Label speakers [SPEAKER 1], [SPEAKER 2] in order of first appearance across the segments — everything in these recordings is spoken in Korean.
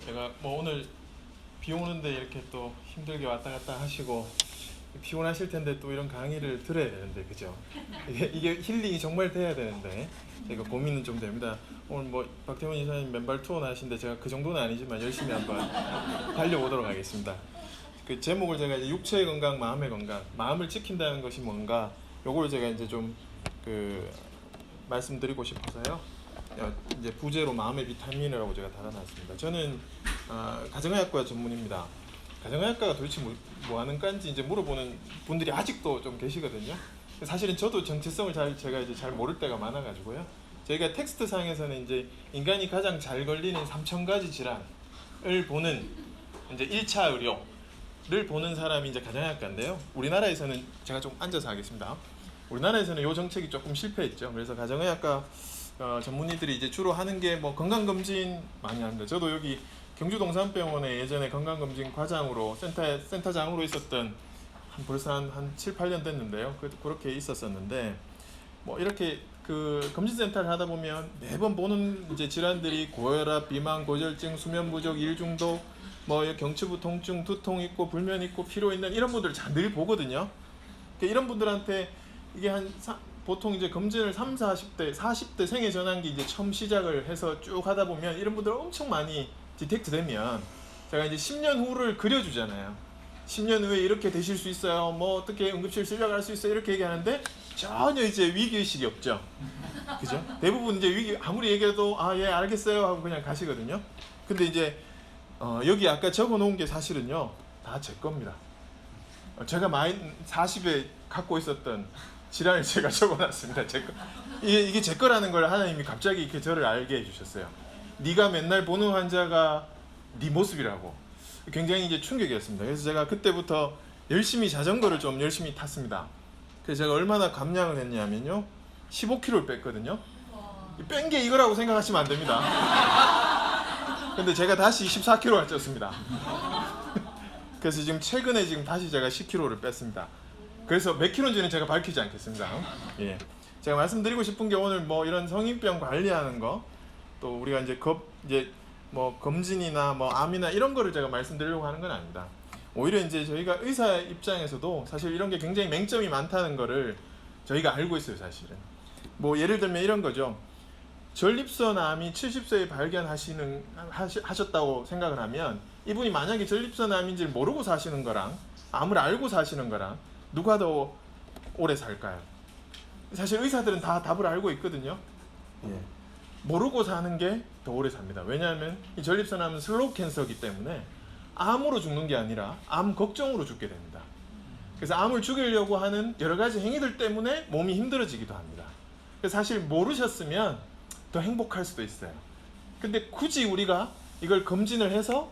[SPEAKER 1] 제가 뭐 오늘 비 오는데 이렇게 또 힘들게 왔다 갔다 하시고 피곤하실 텐데 또 이런 강의를 들어야 되는데 그죠? 이게 힐링이 정말 돼야 되는데 제가 고민은 좀 됩니다. 오늘 뭐 박태원 이사님 맨발 투어 나시는데 제가 그 정도는 아니지만 열심히 한번 달려보도록 하겠습니다. 그 제목을 제가 이제 육체의 건강, 마음의 건강, 마음을 지킨다는 것이 뭔가 요걸 제가 이제 좀 그 말씀드리고 싶어서요. 이제 부제로 마음의 비타민이라고 제가 달아놨습니다. 저는 가정의학과 전문입니다. 가정의학과가 도대체 뭐 하는 건지 이제 물어보는 분들이 아직도 좀 계시거든요. 사실은 저도 정체성을 제가 이제 잘 모를 때가 많아가지고요. 저희가 텍스트 상에서는 이제 인간이 가장 잘 걸리는 3,000가지 질환을 보는 이제 1차 의료를 보는 사람이 이제 가정의학과인데요. 우리나라에서는 제가 좀 앉아서 하겠습니다. 우리나라에서는 이 정책이 조금 실패했죠. 그래서 가정의학과 전문의들이 이제 주로 하는 게 뭐 건강검진 많이 합니다. 저도 여기 경주동산병원에 예전에 건강검진 과장으로 센터장으로 있었던 벌써 한 7, 8년 됐는데요. 그렇게 있었었는데 뭐 이렇게 그 검진센터를 하다 보면 매번 보는 이제 질환들이 고혈압, 비만, 고지혈증, 수면 부족, 일 중독, 뭐 경추부 통증, 두통 있고 불면 있고 피로 있는 이런 분들을 늘 보거든요. 이런 분들한테 이게 보통 이제 검진을 3, 40대 생애 전환기 이제 처음 시작을 해서 쭉 하다 보면 이런 분들 엄청 많이 디텍트 되면 제가 이제 10년 후를 그려주잖아요. 10년 후에 이렇게 되실 수 있어요. 뭐 어떻게 응급실 실려갈 수 있어요. 이렇게 얘기하는데 전혀 이제 위기의식이 없죠. 그죠? 대부분 이제 아무리 얘기해도 예 알겠어요 하고 그냥 가시거든요. 근데 이제 여기 아까 적어 놓은 게 사실은요 다 제 겁니다. 제가 40에 갖고 있었던 질환을 제가 적어놨습니다. 이게 제 거라는 걸 하나님이 갑자기 이렇게 저를 알게 해주셨어요. 네가 맨날 보는 환자가 네 모습이라고. 굉장히 이제 충격이었습니다. 그래서 제가 그때부터 열심히 자전거를 좀 열심히 탔습니다. 그래서 제가 얼마나 감량을 했냐면요, 15kg를 뺐거든요. 뺀 게 이거라고 생각하시면 안 됩니다. 근데 제가 다시 14kg가 쪘습니다. 그래서 지금 최근에 다시 제가 10kg를 뺐습니다. 그래서 몇 킬로인지는 제가 밝히지 않겠습니다. 예. 제가 말씀드리고 싶은 게 오늘 뭐 이런 성인병 관리하는 거, 또 우리가 이제 뭐 검진이나 뭐 암이나 이런 거를 제가 말씀드리려고 하는 건 아닙니다. 오히려 이제 저희가 의사 입장에서도 사실 이런 게 굉장히 맹점이 많다는 거를 저희가 알고 있어요, 사실은. 뭐 예를 들면 이런 거죠. 전립선 암이 70세에 하셨다고 생각을 하면 이분이 만약에 전립선 암인지를 모르고 사시는 거랑 암을 알고 사시는 거랑 누가 더 오래 살까요? 사실 의사들은 다 답을 알고 있거든요. 예. 모르고 사는 게 더 오래 삽니다. 왜냐하면 이 전립선암은 슬로우 캔서이기 때문에 암으로 죽는 게 아니라 암 걱정으로 죽게 됩니다. 그래서 암을 죽이려고 하는 여러 가지 행위들 때문에 몸이 힘들어지기도 합니다. 그래서 사실 모르셨으면 더 행복할 수도 있어요. 근데 굳이 우리가 이걸 검진을 해서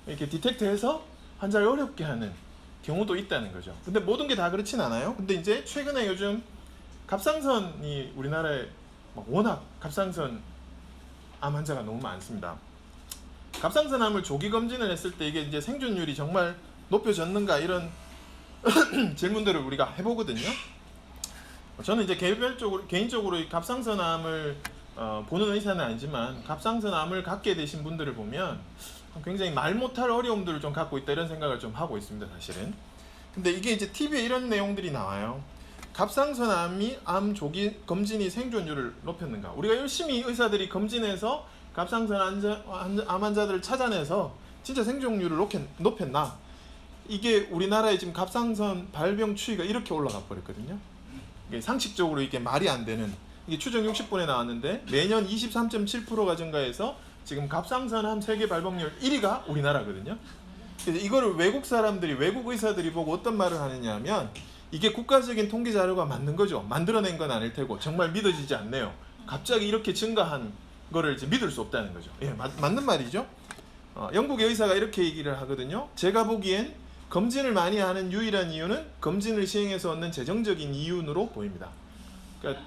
[SPEAKER 1] 이렇게 디텍트해서 환자를 어렵게 하는 경우도 있다는 거죠. 근데 모든 게 다 그렇진 않아요. 근데 이제 최근에 요즘 갑상선이 우리나라에 워낙 갑상선 암 환자가 너무 많습니다. 갑상선 암을 조기 검진을 했을 때 이게 이제 생존율이 정말 높여졌는가 이런 질문들을 우리가 해보거든요. 저는 이제 개인적으로 이 갑상선 암을 보는 의사는 아니지만 갑상선 암을 갖게 되신 분들을 보면 굉장히 말 못할 어려움들을 좀 갖고 있다 이런 생각을 좀 하고 있습니다, 사실은. 근데 이게 이제 TV에 이런 내용들이 나와요. 갑상선 암이 암 조기 검진이 생존율을 높였는가? 우리가 열심히 의사들이 검진해서 갑상선 암 환자들을 찾아내서 진짜 생존율을 높였나? 이게 우리나라에 지금 갑상선 발병 추이가 이렇게 올라가 버렸거든요. 이게 상식적으로 이게 말이 안 되는, 이게 추정 60분에 나왔는데 매년 23.7%가 증가해서 지금 갑상선암 세계 발병률 1위가 우리나라거든요. 그래서 이거를 외국 의사들이 보고 어떤 말을 하느냐 하면 이게 국가적인 통계 자료가 맞는 거죠. 만들어낸 건 아닐 테고 정말 믿어지지 않네요. 갑자기 이렇게 증가한 거를 이제 믿을 수 없다는 거죠. 예, 맞는 말이죠. 영국의 의사가 이렇게 얘기를 하거든요. 제가 보기엔 검진을 많이 하는 유일한 이유는 검진을 시행해서 얻는 재정적인 이윤으로 보입니다. 그러니까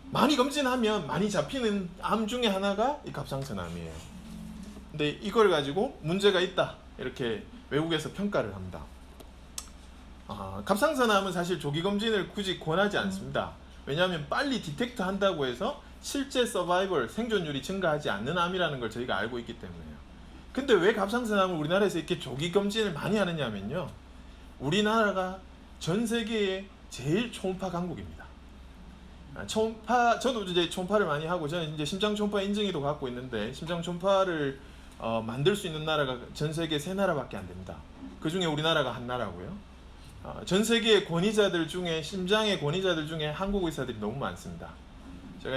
[SPEAKER 1] 많이 검진하면 많이 잡히는 암 중에 하나가 이 갑상선암이에요. 근데 이걸 가지고 문제가 있다 이렇게 외국에서 평가를 합니다. 갑상선암은 사실 조기 검진을 굳이 권하지 않습니다. 왜냐하면 빨리 디텍트 한다고 해서 실제 서바이벌 생존율이 증가하지 않는 암이라는 걸 저희가 알고 있기 때문에요. 근데 왜 갑상선암을 우리나라에서 이렇게 조기 검진을 많이 하느냐면요, 우리나라가 전 세계에 제일 초음파 강국입니다. 초음파, 저도 이제 초음파를 많이 하고, 저는 이제 심장 초음파 인증기도 갖고 있는데, 심장 초음파를 만들 수 있는 나라가 전 세계 3나라밖에 안 됩니다. 그 중에 우리나라가 한 나라고요. 전 세계 권위자들 중에, 심장의 권위자들 중에 한국 의사들이 너무 많습니다. 제가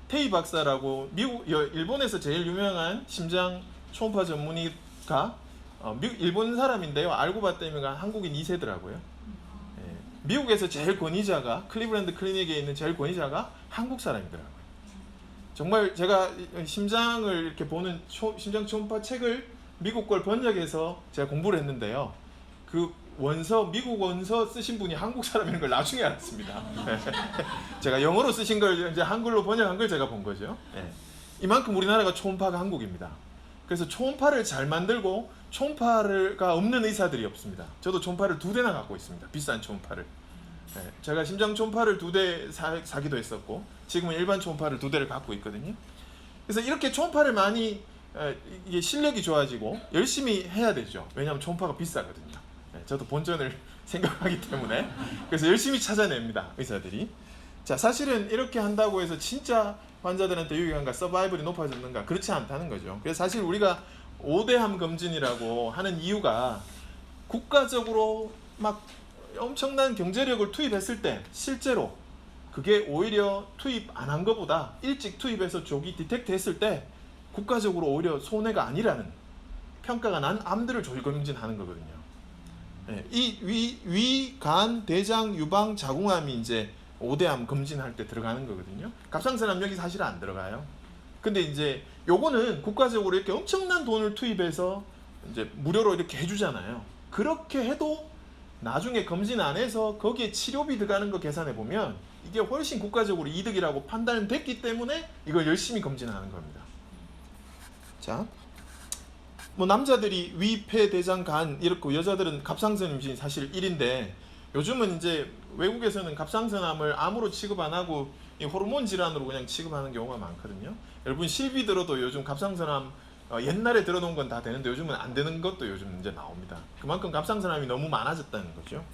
[SPEAKER 1] 테이 박사라고 일본에서 제일 유명한 심장 초음파 전문의가 일본 사람인데요. 알고 봤더니 한국인 2세더라고요. 미국에서 제일 권위자가, 클리브랜드 클리닉에 있는 제일 권위자가 한국 사람이더라고요. 정말 제가 심장을 이렇게 보는 심장 초음파 책을 미국 걸 번역해서 제가 공부를 했는데요. 그 미국 원서 쓰신 분이 한국 사람인 걸 나중에 알았습니다. 제가 영어로 쓰신 걸 이제 한글로 번역한 걸 제가 본 거죠. 이만큼 우리나라가 초음파가 한국입니다. 그래서 초음파를 잘 만들고 초음파가 없는 의사들이 없습니다. 저도 초음파를 2대나 갖고 있습니다. 비싼 초음파를. 제가 심장 초음파를 2대 사기도 했었고, 지금은 일반 초음파를 2대를 갖고 있거든요. 그래서 이렇게 초음파를 많이, 이게 실력이 좋아지고 열심히 해야 되죠. 왜냐하면 초음파가 비싸거든요. 저도 본전을 생각하기 때문에. 그래서 열심히 찾아냅니다, 의사들이. 자, 사실은 이렇게 한다고 해서 진짜 환자들한테 유익한가, 서바이벌이 높아졌는가, 그렇지 않다는 거죠. 그래서 사실 우리가 5대암 검진이라고 하는 이유가, 국가적으로 막 엄청난 경제력을 투입했을 때 실제로 그게 오히려 투입 안 한 것보다 일찍 투입해서 조기 디텍트 했을 때 국가적으로 오히려 손해가 아니라는 평가가 난 암들을 조기 검진하는 거거든요. 이 위, 간, 대장, 유방, 자궁암이 이제 5대암 검진할 때 들어가는 거거든요. 갑상선암 여기 사실 안 들어가요. 근데 이제 요거는 국가적으로 이렇게 엄청난 돈을 투입해서 이제 무료로 이렇게 해주잖아요. 그렇게 해도 나중에 검진 안 해서 거기에 치료비 들어가는 거 계산해 보면 이게 훨씬 국가적으로 이득이라고 판단됐기 때문에 이걸 열심히 검진하는 겁니다. 자, 뭐 남자들이 위, 폐, 대장, 간 이렇고, 여자들은 갑상선 임신이 사실 1인데, 요즘은 이제 외국에서는 갑상선암을 암으로 취급 안 하고 이 호르몬 질환으로 그냥 취급하는 경우가 많거든요. 여러분 실비 들어도 요즘 갑상선암 옛날에 들어놓은 건 다 되는데 요즘은 안 되는 것도 요즘 이제 나옵니다. 그만큼 갑상선암이 너무 많아졌다는 거죠.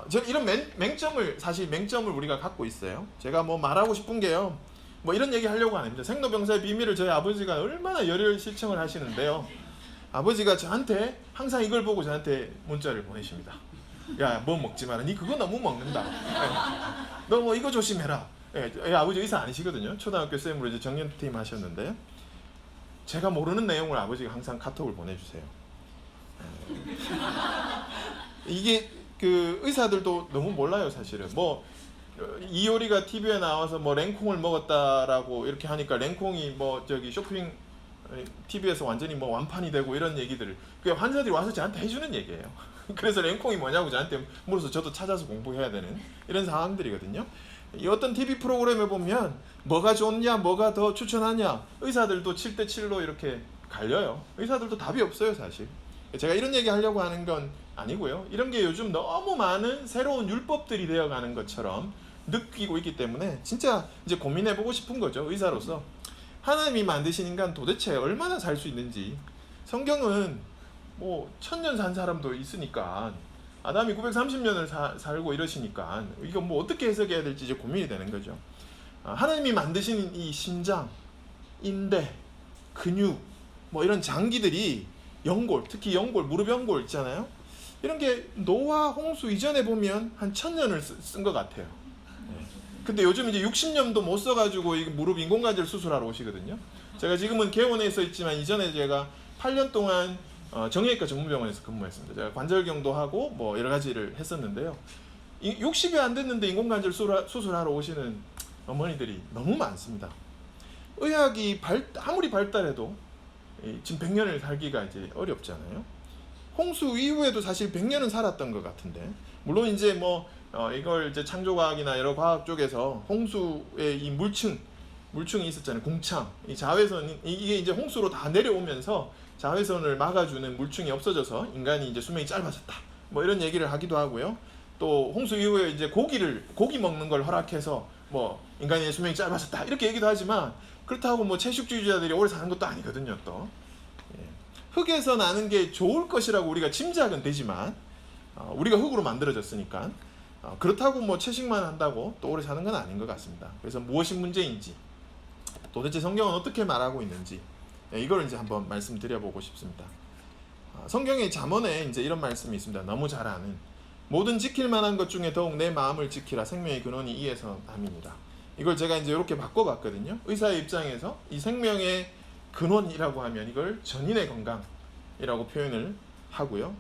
[SPEAKER 1] 저 이런 맹점을 우리가 갖고 있어요. 제가 뭐 말하고 싶은 게요, 뭐 이런 얘기 하려고 안 합니다. 생로병사의 비밀을 저희 아버지가 얼마나 열혈 실청을 하시는데요. 아버지가 저한테 항상 이걸 보고 저한테 문자를 보내십니다. 야, 뭐 먹지 마라. 니 그거 너무 먹는다. 너 뭐 이거 조심해라. 아버지 의사 아니시거든요. 초등학교 쌤으로 이제 정년퇴임 하셨는데, 제가 모르는 내용을 아버지가 항상 카톡을 보내주세요. 이게 그 의사들도 너무 몰라요, 사실은. 뭐 이효리가 TV에 나와서 뭐 랭콩을 먹었다라고 이렇게 하니까 랭콩이 뭐 저기 쇼핑 TV에서 완전히 뭐 완판이 되고 이런 얘기들을 그 환자들이 와서 저한테 해주는 얘기예요. 그래서 랭콩이 뭐냐고 저한테 물어서 저도 찾아서 공부해야 되는 이런 상황들이거든요. 이 어떤 TV 프로그램에 보면 뭐가 좋냐, 뭐가 더 추천하냐, 의사들도 7대7로 이렇게 갈려요. 의사들도 답이 없어요, 사실. 제가 이런 얘기 하려고 하는 건 아니고요. 이런 게 요즘 너무 많은 새로운 율법들이 되어가는 것처럼 느끼고 있기 때문에 진짜 이제 고민해보고 싶은 거죠, 의사로서. 하나님이 만드신 인간 도대체 얼마나 살 수 있는지. 성경은 뭐 1000년 산 사람도 있으니까, 아담이 930년을 살고 이러시니까 이거 뭐 어떻게 해석해야 될지 이제 고민이 되는 거죠. 하나님이 만드신 이 심장, 인대, 근육, 뭐 이런 장기들이, 연골, 특히 연골, 무릎 연골 있잖아요. 이런 게 노아 홍수 이전에 보면 한 1000년을 쓴 것 같아요. 근데 요즘 이제 60년도 못 써가지고 이 무릎 인공관절 수술하러 오시거든요. 제가 지금은 개원해서 있지만 이전에 제가 8년 동안 정형외과 전문병원에서 근무했습니다. 제가 관절경도 하고 뭐 여러 가지를 했었는데요. 60이 안 됐는데 인공관절 수술하러 오시는 어머니들이 너무 많습니다. 의학이 아무리 발달해도 지금 100년을 살기가 이제 어렵잖아요. 홍수 이후에도 사실 100년은 살았던 것 같은데, 물론 이제 뭐 이걸 이제 창조과학이나 여러 과학 쪽에서 홍수의 이 물층이 있었잖아요. 공창, 이 자외선, 이게 이제 홍수로 다 내려오면서 자외선을 막아주는 물층이 없어져서 인간이 이제 수명이 짧아졌다, 뭐 이런 얘기를 하기도 하고요. 또 홍수 이후에 이제 고기 먹는 걸 허락해서 뭐 인간의 수명이 짧아졌다, 이렇게 얘기도 하지만, 그렇다고 뭐 채식주의자들이 오래 사는 것도 아니거든요. 또 흙에서 나는 게 좋을 것이라고 우리가 짐작은 되지만 우리가 흙으로 만들어졌으니까 그렇다고 뭐 채식만 한다고 또 오래 사는 건 아닌 것 같습니다. 그래서 무엇이 문제인지, 도대체 성경은 어떻게 말하고 있는지 이걸 이제 한번 말씀드려보고 싶습니다. 성경의 잠언에 이제 이런 말씀이 있습니다. 너무 잘 아는, 모든 지킬 만한 것 중에 더욱 내 마음을 지키라. 생명의 근원이 이에서 남이니라. 이걸 제가 이제 이렇게 바꿔봤거든요. 의사의 입장에서 이 생명의 근원이라고 하면 이걸 전인의 건강이라고 표현을 하고요.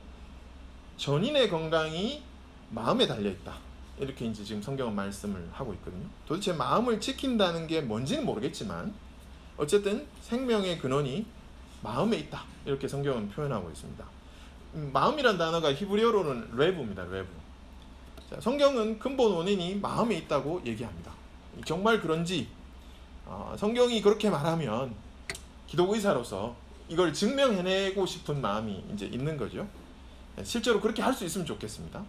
[SPEAKER 1] 전인의 건강이 마음에 달려있다. 이렇게 이제 지금 성경은 말씀을 하고 있거든요. 도대체 마음을 지킨다는 게 뭔지는 모르겠지만 어쨌든 생명의 근원이 마음에 있다. 이렇게 성경은 표현하고 있습니다. 마음이란 단어가 히브리어로는 레브입니다. 레브. 자, 성경은 근본 원인이 마음에 있다고 얘기합니다. 정말 그런지 성경이 그렇게 말하면 기독 의사로서 이걸 증명해내고 싶은 마음이 이제 있는 거죠. 실제로 그렇게 할 수 있으면 좋겠습니다.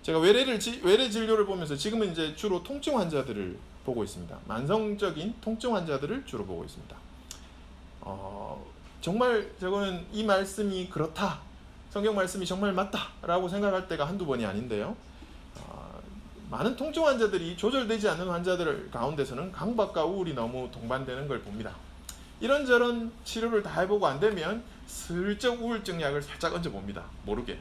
[SPEAKER 1] 제가 외래 진료를 보면서 지금은 이제 주로 통증 환자들을 보고 있습니다. 만성적인 통증 환자들을 주로 보고 있습니다. 정말 저거는 이 말씀이 그렇다, 성경 말씀이 정말 맞다라고 생각할 때가 한두 번이 아닌데요. 많은 통증 환자들이 조절되지 않는 환자들 가운데서는 강박과 우울이 너무 동반되는 걸 봅니다. 이런저런 치료를 다 해보고 안 되면 슬쩍 우울증 약을 살짝 얹어봅니다. 모르게.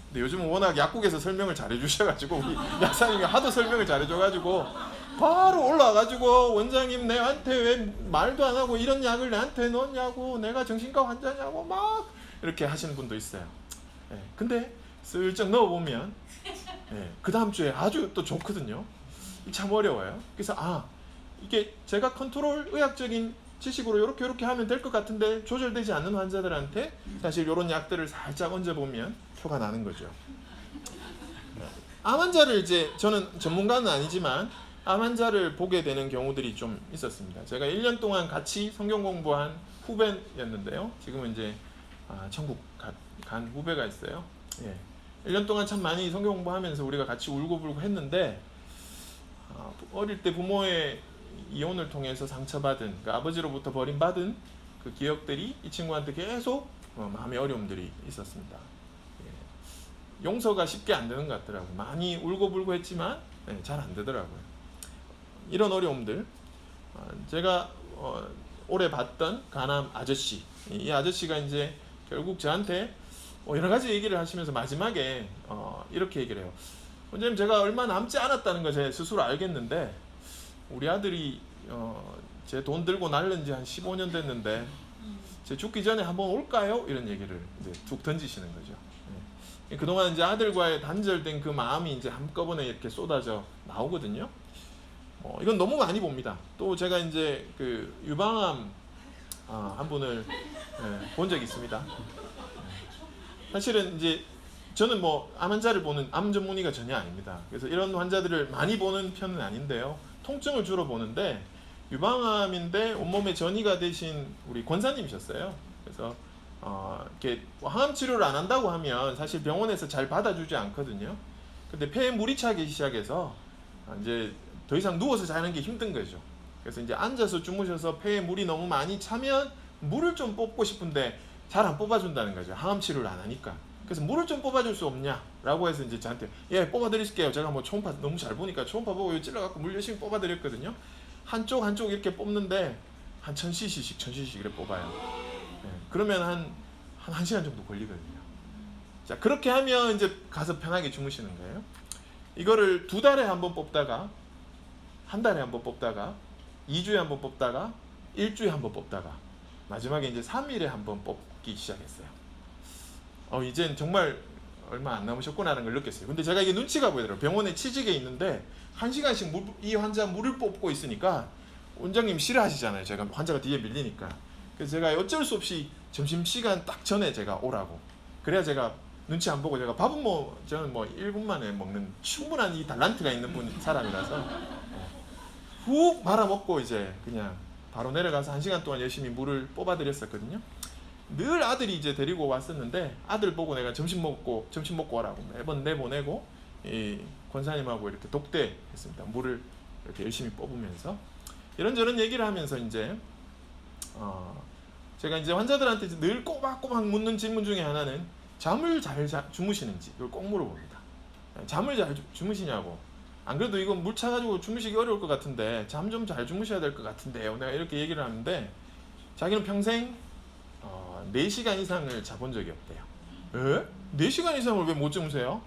[SPEAKER 1] 근데 요즘은 워낙 약국에서 설명을 잘해주셔가지고 우리 약사님이 하도 설명을 잘해줘가지고 바로 올라와가지고 원장님 내한테 왜 말도 안 하고 이런 약을 내한테 넣었냐고, 내가 정신과 환자냐고 막 이렇게 하시는 분도 있어요. 근데 슬쩍 넣어보면 그 다음 주에 아주 또 좋거든요. 참 어려워요. 그래서 이게 제가 컨트롤 의학적인 지식으로 이렇게 하면 될 것 같은데 조절되지 않는 환자들한테 사실 이런 약들을 살짝 얹어보면 표가 나는 거죠. 암 환자를 이제 저는 전문가는 아니지만 암 환자를 보게 되는 경우들이 좀 있었습니다. 제가 1년 동안 같이 성경 공부한 후배였는데요. 지금은 이제 천국 간 후배가 있어요. 1년 동안 참 많이 성경 공부하면서 우리가 같이 울고불고 했는데 어릴 때 부모의 이혼을 통해서 상처받은, 그러니까 아버지로부터 버림받은 그 기억들이 이 친구한테 계속 마음의 어려움들이 있었습니다. 용서가 쉽게 안 되는 것 같더라고요. 많이 울고불고 했지만 잘 안 되더라고요. 이런 어려움들, 제가 오래 봤던 간암 아저씨, 이 아저씨가 이제 결국 저한테 여러 가지 얘기를 하시면서 마지막에 이렇게 얘기를 해요. 원장님, 제가 얼마 남지 않았다는 걸 제 스스로 알겠는데 우리 아들이 제 돈 들고 날른 지 한 15년 됐는데 제 죽기 전에 한번 올까요? 이런 얘기를 이제 툭 던지시는 거죠. 그동안 이제 아들과의 단절된 그 마음이 이제 한꺼번에 이렇게 쏟아져 나오거든요. 이건 너무 많이 봅니다. 또 제가 이제 그 유방암 한 분을 본 적이 있습니다. 사실은 이제 저는 뭐 암 환자를 보는 암 전문의가 전혀 아닙니다. 그래서 이런 환자들을 많이 보는 편은 아닌데요. 통증을 주로 보는데 유방암인데 온몸에 전이가 되신 우리 권사님이셨어요. 그래서 이렇게 항암 치료를 안 한다고 하면 사실 병원에서 잘 받아주지 않거든요. 근데 폐에 물이 차기 시작해서 이제 더 이상 누워서 자는 게 힘든 거죠. 그래서 이제 앉아서 주무셔서 폐에 물이 너무 많이 차면 물을 좀 뽑고 싶은데 잘 안 뽑아준다는 거죠. 항암 치료를 안 하니까. 그래서 물을 좀 뽑아줄 수 없냐라고 해서 이제 저한테 뽑아드릴게요. 제가 뭐 초음파 너무 잘 보니까 초음파 보고 찔러갖고 물 열심히 뽑아드렸거든요. 한쪽 이렇게 뽑는데 한 1000cc씩 이렇게 뽑아요. 그러면 한 1시간 정도 걸리거든요. 자, 그렇게 하면 이제 가서 편하게 주무시는 거예요. 이거를 2달에 한 번 뽑다가, 한 달에 한 번 뽑다가, 2주에 한 번 뽑다가, 1주에 한 번 뽑다가, 마지막에 이제 3일에 한 번 뽑기 시작했어요. 이젠 정말 얼마 안 남으셨구나라는 걸 느꼈어요. 근데 제가 이게 눈치가 보이더라고요. 병원에 취직에 있는데 1시간씩 이 환자 물을 뽑고 있으니까 원장님 싫어하시잖아요. 제가 환자가 뒤에 밀리니까. 그래서 제가 어쩔 수 없이 점심시간 딱 전에 제가 오라고. 그래야 제가 눈치 안 보고, 제가 밥은 저는 1분 만에 먹는 충분한 이 달란트가 있는 사람이라서 훅 말아먹고 이제 그냥 바로 내려가서 1시간 동안 열심히 물을 뽑아드렸었거든요. 늘 아들이 이제 데리고 왔었는데 아들 보고 내가 점심 먹고 오라고 매번 내보내고 이 권사님하고 이렇게 독대했습니다. 물을 이렇게 열심히 뽑으면서 이런저런 얘기를 하면서 이제 제가 이제 환자들한테 늘 꼬박꼬박 묻는 질문 중에 하나는 잠을 잘 주무시는지 이걸 꼭 물어봅니다. 잠을 잘 주무시냐고. 안 그래도 이거 물 차가지고 주무시기 어려울 것 같은데 잠 좀 잘 주무셔야 될 것 같은데요. 내가 이렇게 얘기를 하는데 자기는 평생 4시간 이상을 자본 적이 없대요. 에? 4시간 이상을 왜 못 주무세요?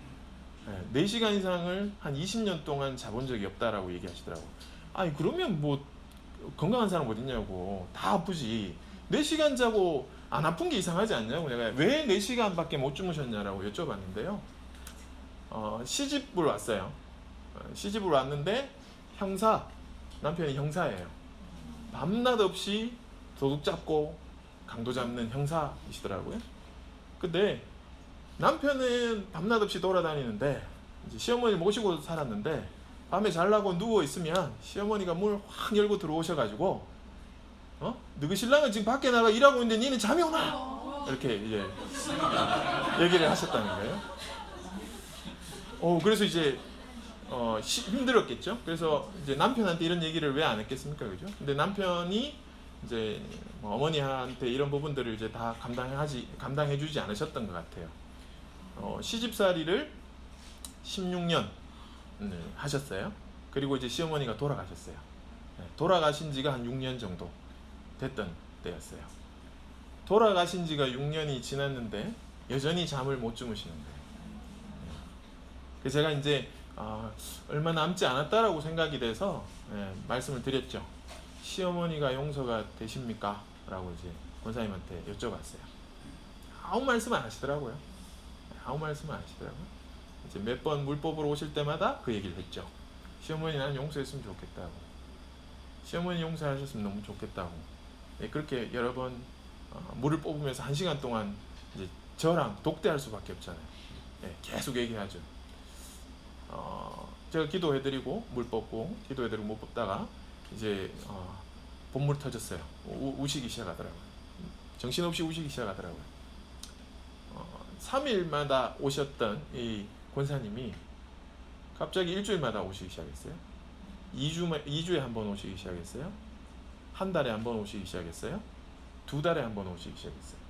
[SPEAKER 1] 4시간 이상을 한 20년 동안 자본 적이 없다라고 얘기하시더라고. 아니 그러면 뭐 건강한 사람 어딨냐고. 다 아프지. 4시간 자고 안 아픈 게 이상하지 않냐고. 내가 왜 4시간밖에 못 주무셨냐라고 여쭤봤는데요. 시집을 왔어요. 시집을 왔는데 남편이 형사예요. 밤낮 없이 도둑 잡고 강도 잡는 형사이시더라고요. 근데 남편은 밤낮 없이 돌아다니는데 이제 시어머니 모시고 살았는데 밤에 잘라고 누워 있으면 시어머니가 문 확 열고 들어오셔가지고 너희 신랑은 지금 밖에 나가 일하고 있는데 니는 잠이 오나? 이렇게 이제 얘기를 하셨다는 거예요. 그래서 이제 힘들었겠죠. 그래서 이제 남편한테 이런 얘기를 왜 안 했겠습니까, 그죠? 근데 남편이 이제 어머니한테 이런 부분들을 이제 다 감당해주지 않으셨던 것 같아요. 시집살이를 16년 하셨어요. 그리고 이제 시어머니가 돌아가셨어요. 돌아가신 지가 한 6년 정도 됐던 때였어요. 돌아가신 지가 6년이 지났는데 여전히 잠을 못 주무시는 거예요. 그래서 제가 이제 얼마 남지 않았다라고 생각이 돼서 말씀을 드렸죠. 시어머니가 용서가 되십니까? 라고 이제 권사님한테 여쭤봤어요. 아무 말씀 안 하시더라고요. 아무 말씀 안 하시더라고요. 이제 몇 번 물법으로 오실 때마다 그 얘기를 했죠. 시어머니 나는 용서했으면 좋겠다고. 시어머니 용서하셨으면 너무 좋겠다고. 그렇게 여러 번 물을 뽑으면서 1시간 동안 이제 저랑 독대할 수밖에 없잖아요. 계속 얘기하죠. 제가 기도해드리고 물 뽑고 기도해드리고 못 뽑다가 이제 본물 터졌어요. 우시기 시작하더라고요. 정신없이 우시기 시작하더라고요. 3일마다 오셨던 이 권사님이 갑자기 일주일마다 오시기 시작했어요. 2주에 한 번 오시기 시작했어요. 한 달에 한 번 오시기 시작했어요. 2달에 한 번 오시기 시작했어요.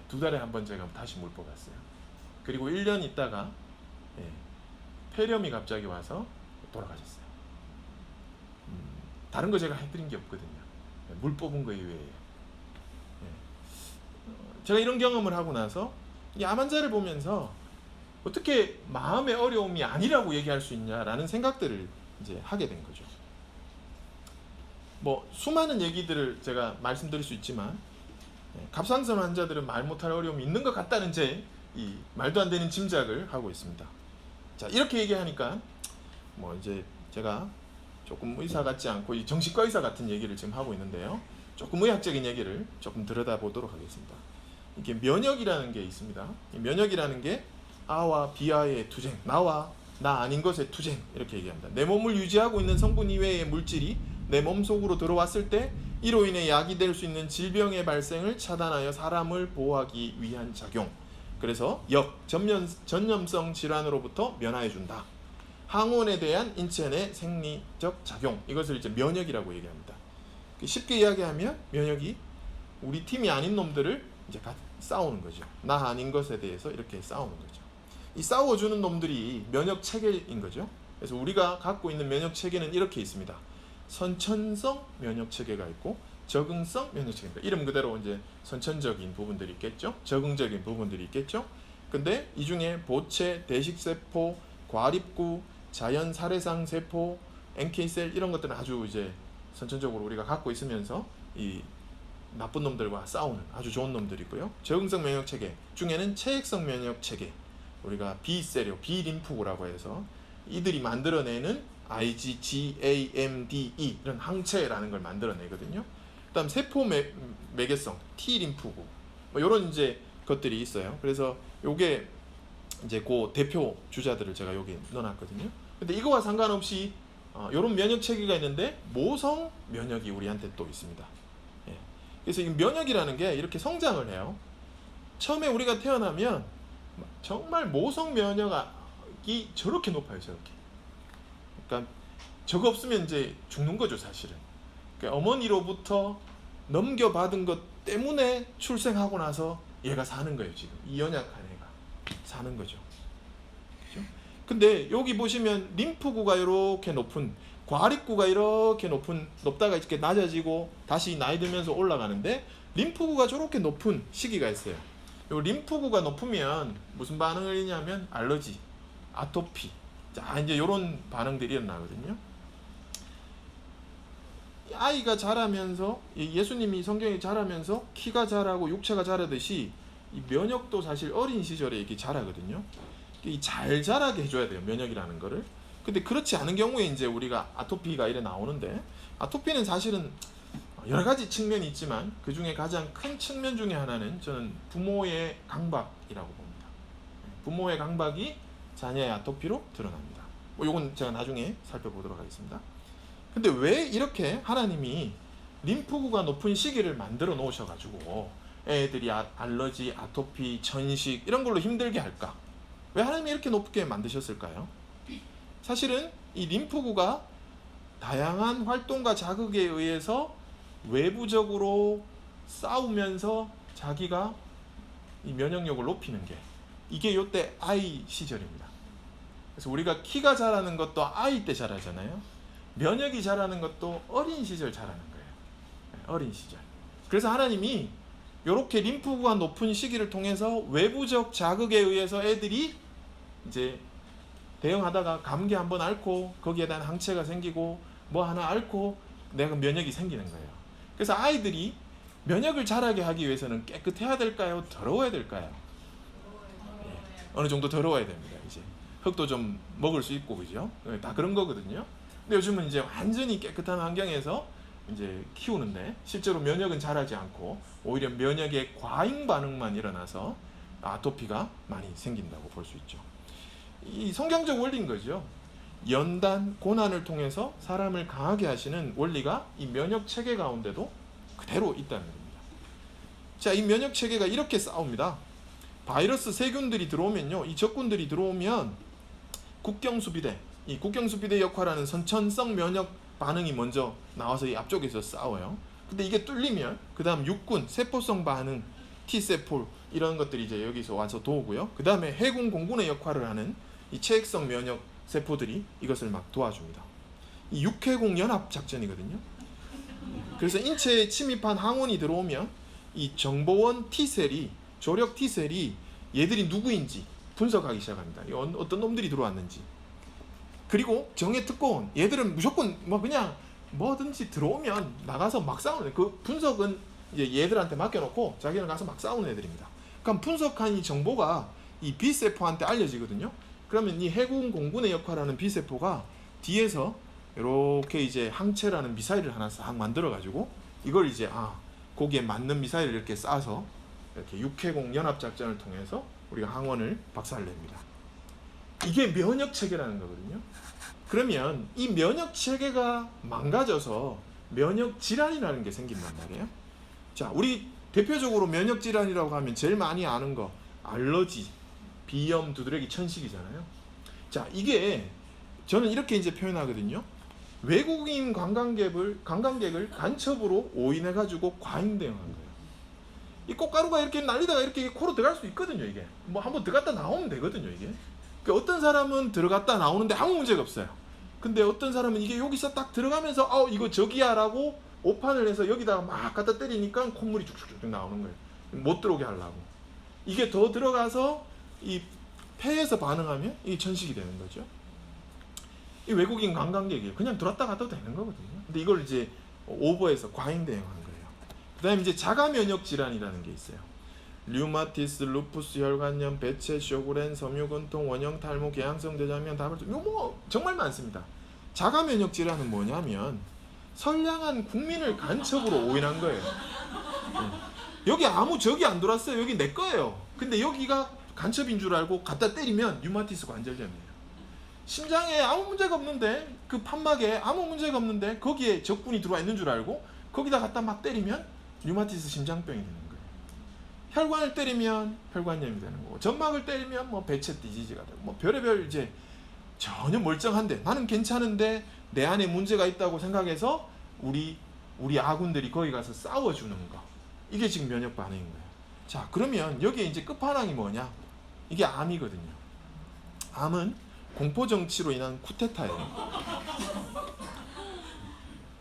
[SPEAKER 1] 2달에 한 번 제가 다시 물 뽑았어요. 그리고 1년 있다가 폐렴이 갑자기 와서 돌아가셨어요. 다른 거 제가 해드린 게 없거든요. 물 뽑은 거 이외에. 제가 이런 경험을 하고 나서 이 암 환자를 보면서 어떻게 마음의 어려움이 아니라고 얘기할 수 있냐라는 생각들을 이제 하게 된 거죠. 뭐 수많은 얘기들을 제가 말씀드릴 수 있지만 갑상선 환자들은 말 못할 어려움이 있는 것 같다는 제 이 말도 안 되는 짐작을 하고 있습니다. 자, 이렇게 얘기하니까 뭐 이제 제가 조금 의사 같지 않고 이 정신과 의사 같은 얘기를 지금 하고 있는데요. 조금 의학적인 얘기를 조금 들여다보도록 하겠습니다. 이게 면역이라는 게 있습니다. 이 면역이라는 게 아와 비아의 투쟁, 나와 나 아닌 것의 투쟁 이렇게 얘기합니다. 내 몸을 유지하고 있는 성분 이외의 물질이 내 몸 속으로 들어왔을 때 이로 인해 약이 될 수 있는 질병의 발생을 차단하여 사람을 보호하기 위한 작용. 그래서 전염성 질환으로부터 면하여준다. 항원에 대한 인체 내 생리적 작용, 이것을 이제 면역이라고 얘기합니다. 쉽게 이야기하면 면역이 우리 팀이 아닌 놈들을 이제 싸우는 거죠. 나 아닌 것에 대해서 이렇게 싸우는 거죠. 이 싸워주는 놈들이 면역 체계인 거죠. 그래서 우리가 갖고 있는 면역 체계는 이렇게 있습니다. 선천성 면역 체계가 있고 적응성 면역 체계입니다. 이름 그대로 이제 선천적인 부분들이 있겠죠. 적응적인 부분들이 있겠죠. 근데 이 중에 보체, 대식세포, 과립구, 자연 살해상 세포, NK셀 이런 것들은 아주 이제 선천적으로 우리가 갖고 있으면서 이 나쁜 놈들과 싸우는 아주 좋은 놈들이고요. 적응성 면역 체계 중에는 체액성 면역 체계, 우리가 B셀이요, B림프구라고 해서 이들이 만들어내는 IgG-AMDE 이런 항체라는 걸 만들어내거든요. 그다음 세포 매개성 T림프구 뭐 이런 이제 것들이 있어요. 그래서 요게 이제 그 대표 주자들을 제가 여기 넣어놨거든요. 근데 이거와 상관없이 이런 면역 체계가 있는데 모성 면역이 우리한테 또 있습니다. 그래서 이 면역이라는 게 이렇게 성장을 해요. 처음에 우리가 태어나면 정말 모성 면역이 저렇게 높아요, 저렇게. 그러니까 저거 없으면 이제 죽는 거죠, 사실은. 그러니까 어머니로부터 넘겨받은 것 때문에 출생하고 나서 얘가 사는 거예요. 지금 이 연약한 애가 사는 거죠. 그죠? 근데 여기 보시면 림프구가 이렇게 높은, 과립구가 이렇게 높다가 이렇게 낮아지고 다시 나이 들면서 올라가는데, 림프구가 저렇게 높은 시기가 있어요. 요 림프구가 높으면 무슨 반응을 일으냐면 알러지, 아토피, 자 이제 이런 반응들이 일어나거든요. 아이가 자라면서, 예수님이 성경에 자라면서 키가 자라고 육체가 자라듯이 이 면역도 사실 어린 시절에 이렇게 자라거든요. 잘 자라게 해줘야 돼요, 면역이라는 거를. 근데 그렇지 않은 경우에 이제 우리가 아토피가 이래 나오는데, 아토피는 사실은 여러 가지 측면이 있지만 그 중에 가장 큰 측면 중에 하나는 저는 부모의 강박이라고 봅니다. 부모의 강박이 자녀의 아토피로 드러납니다. 요건 제가 나중에 살펴보도록 하겠습니다. 근데 왜 이렇게 하나님이 림프구가 높은 시기를 만들어 놓으셔가지고 애들이 알러지, 아토피, 천식 이런 걸로 힘들게 할까? 왜 하나님이 이렇게 높게 만드셨을까요? 사실은 이 림프구가 다양한 활동과 자극에 의해서 외부적으로 싸우면서 자기가 이 면역력을 높이는 게, 이게 요때 아이 시절입니다. 그래서 우리가 키가 자라는 것도 아이 때 자라잖아요. 면역이 자라는 것도 어린 시절 자라는 거예요. 어린 시절. 그래서 하나님이 이렇게 림프구가 높은 시기를 통해서 외부적 자극에 의해서 애들이 이제 대응하다가 감기 한번 앓고 거기에 대한 항체가 생기고 뭐 하나 앓고 내가 면역이 생기는 거예요. 그래서 아이들이 면역을 자라게 하기 위해서는 깨끗해야 될까요? 더러워야 될까요? 어느 정도 더러워야 됩니다. 이제 흙도 좀 먹을 수 있고, 그죠? 다 그런 거거든요. 근데 요즘은 이제 완전히 깨끗한 환경에서 이제 키우는데 실제로 면역은 자라지 않고 오히려 면역의 과잉 반응만 일어나서 아토피가 많이 생긴다고 볼 수 있죠. 이 성경적 원리인 거죠. 연단, 고난을 통해서 사람을 강하게 하시는 원리가 이 면역 체계 가운데도 그대로 있다는 겁니다. 자, 이 면역 체계가 이렇게 싸웁니다. 바이러스 세균들이 들어오면요, 이 적군들이 들어오면 국경수비대, 이 국경수비대 역할하는 선천성 면역 반응이 먼저 나와서 이 앞쪽에서 싸워요. 근데 이게 뚫리면 그 다음 육군, 세포성 반응, T세포 이런 것들이 이제 여기서 와서 도우고요. 그 다음에 해군, 공군의 역할을 하는 이 체액성 면역 세포들이 이것을 막 도와줍니다. 이 육해공 연합 작전이거든요. 그래서 인체에 침입한 항원이 들어오면 이 정보원 T셀이, 조력 T셀이 얘들이 누구인지 분석하기 시작합니다. 어떤 놈들이 들어왔는지. 그리고 정예 특공원, 얘들은 무조건 뭐 그냥 뭐든지 들어오면 나가서 막 싸우는, 그 분석은 이제 얘들한테 맡겨놓고 자기는 가서 막 싸우는 애들입니다. 그럼 분석한 이 정보가 이 B세포한테 알려지거든요. 그러면 이 해군 공군의 역할하는 B세포가 뒤에서 이렇게 이제 항체라는 미사일을 하나 싹 만들어가지고 이걸 이제 거기에 맞는 미사일을 이렇게 쏴서 이렇게 육해공 연합작전을 통해서 우리가 항원을 박살냅니다. 이게 면역 체계라는 거거든요. 그러면 이 면역 체계가 망가져서 면역 질환이라는 게 생긴단 말이에요. 자, 우리 대표적으로 면역 질환이라고 하면 제일 많이 아는 거 알러지, 비염, 두드러기, 천식이잖아요. 자, 이게 저는 이렇게 이제 표현하거든요. 외국인 관광객을 간첩으로 오인해가지고 과잉 대응한 거예요. 이 꽃가루가 이렇게 날리다가 이렇게 코로 들어갈 수 있거든요. 이게 뭐 한번 들어갔다 나오면 되거든요. 이게 어떤 사람은 들어갔다 나오는데 아무 문제가 없어요. 근데 어떤 사람은 이게 여기서 딱 들어가면서 이거 저기야 라고 오판을 해서 여기다가 막 갖다 때리니까 콧물이 쭉쭉쭉 나오는 거예요. 못 들어오게 하려고. 이게 더 들어가서 이 폐에서 반응하면 이게 천식이 되는 거죠. 이 외국인 관광객이 그냥 들어왔다 갔다 되는 거거든요. 근데 이걸 이제 오버해서 과잉 대응한 거예요. 그 다음에 이제 자가 면역 질환이라는 게 있어요. 류마티스, 루푸스, 혈관염, 배체, 쇼그렌, 섬유근통, 원형 탈모, 개양성 대장염, 다발적, 이거 뭐 정말 많습니다. 자가 면역 질환은 뭐냐면 선량한 국민을 간첩으로 오인한 거예요. 여기 아무 적이 안 들어왔어요. 여기 내 거예요. 근데 여기가 간첩인 줄 알고 갖다 때리면 류마티스 관절염이에요. 심장에 아무 문제가 없는데, 그 판막에 아무 문제가 없는데 거기에 적군이 들어와 있는 줄 알고 거기다 갖다 막 때리면 류마티스 심장병이 되는 거예요. 혈관을 때리면 혈관염이 되는 거고, 점막을 때리면 뭐 배체 디지즈가 되고, 뭐 별의별 이제 전혀 멀쩡한데 나는 괜찮은데 내 안에 문제가 있다고 생각해서 우리 우리 아군들이 거기 가서 싸워주는 거. 이게 지금 면역 반응인 거예요. 자, 그러면 여기에 이제 끝판왕이 뭐냐? 이게 암이거든요. 암은 공포 정치로 인한 쿠데타예요.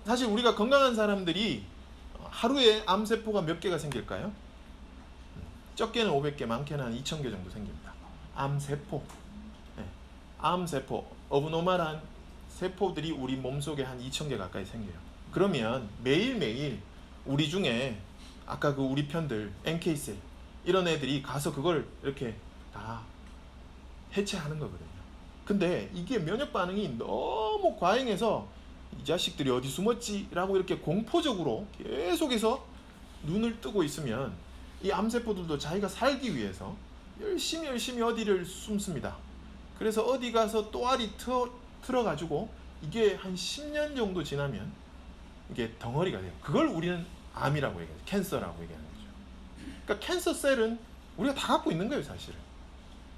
[SPEAKER 1] 사실 우리가 건강한 사람들이 하루에 암세포가 몇 개가 생길까요? 적게는 500개, 많게는 한 2000개 정도 생깁니다. 암세포. 네. 암세포, 어브노멀한 세포들이 우리 몸속에 한 2000개 가까이 생겨요. 그러면 매일매일 우리 중에 아까 그 우리 편들, NK셀 이런 애들이 가서 그걸 이렇게 다 해체하는 거거든요. 근데 이게 면역 반응이 너무 과잉해서 이 자식들이 어디 숨었지? 라고 이렇게 공포적으로 계속해서 눈을 뜨고 있으면 이 암세포들도 자기가 살기 위해서 열심히 어디를 숨습니다. 그래서 어디 가서 또알이 틀어가지고 이게 한 10년 정도 지나면 이게 덩어리가 돼요. 그걸 우리는 암이라고 얘기해요. 캔서라고 얘기하는 거죠. 그러니까 캔서 셀은 우리가 다 갖고 있는 거예요, 사실은.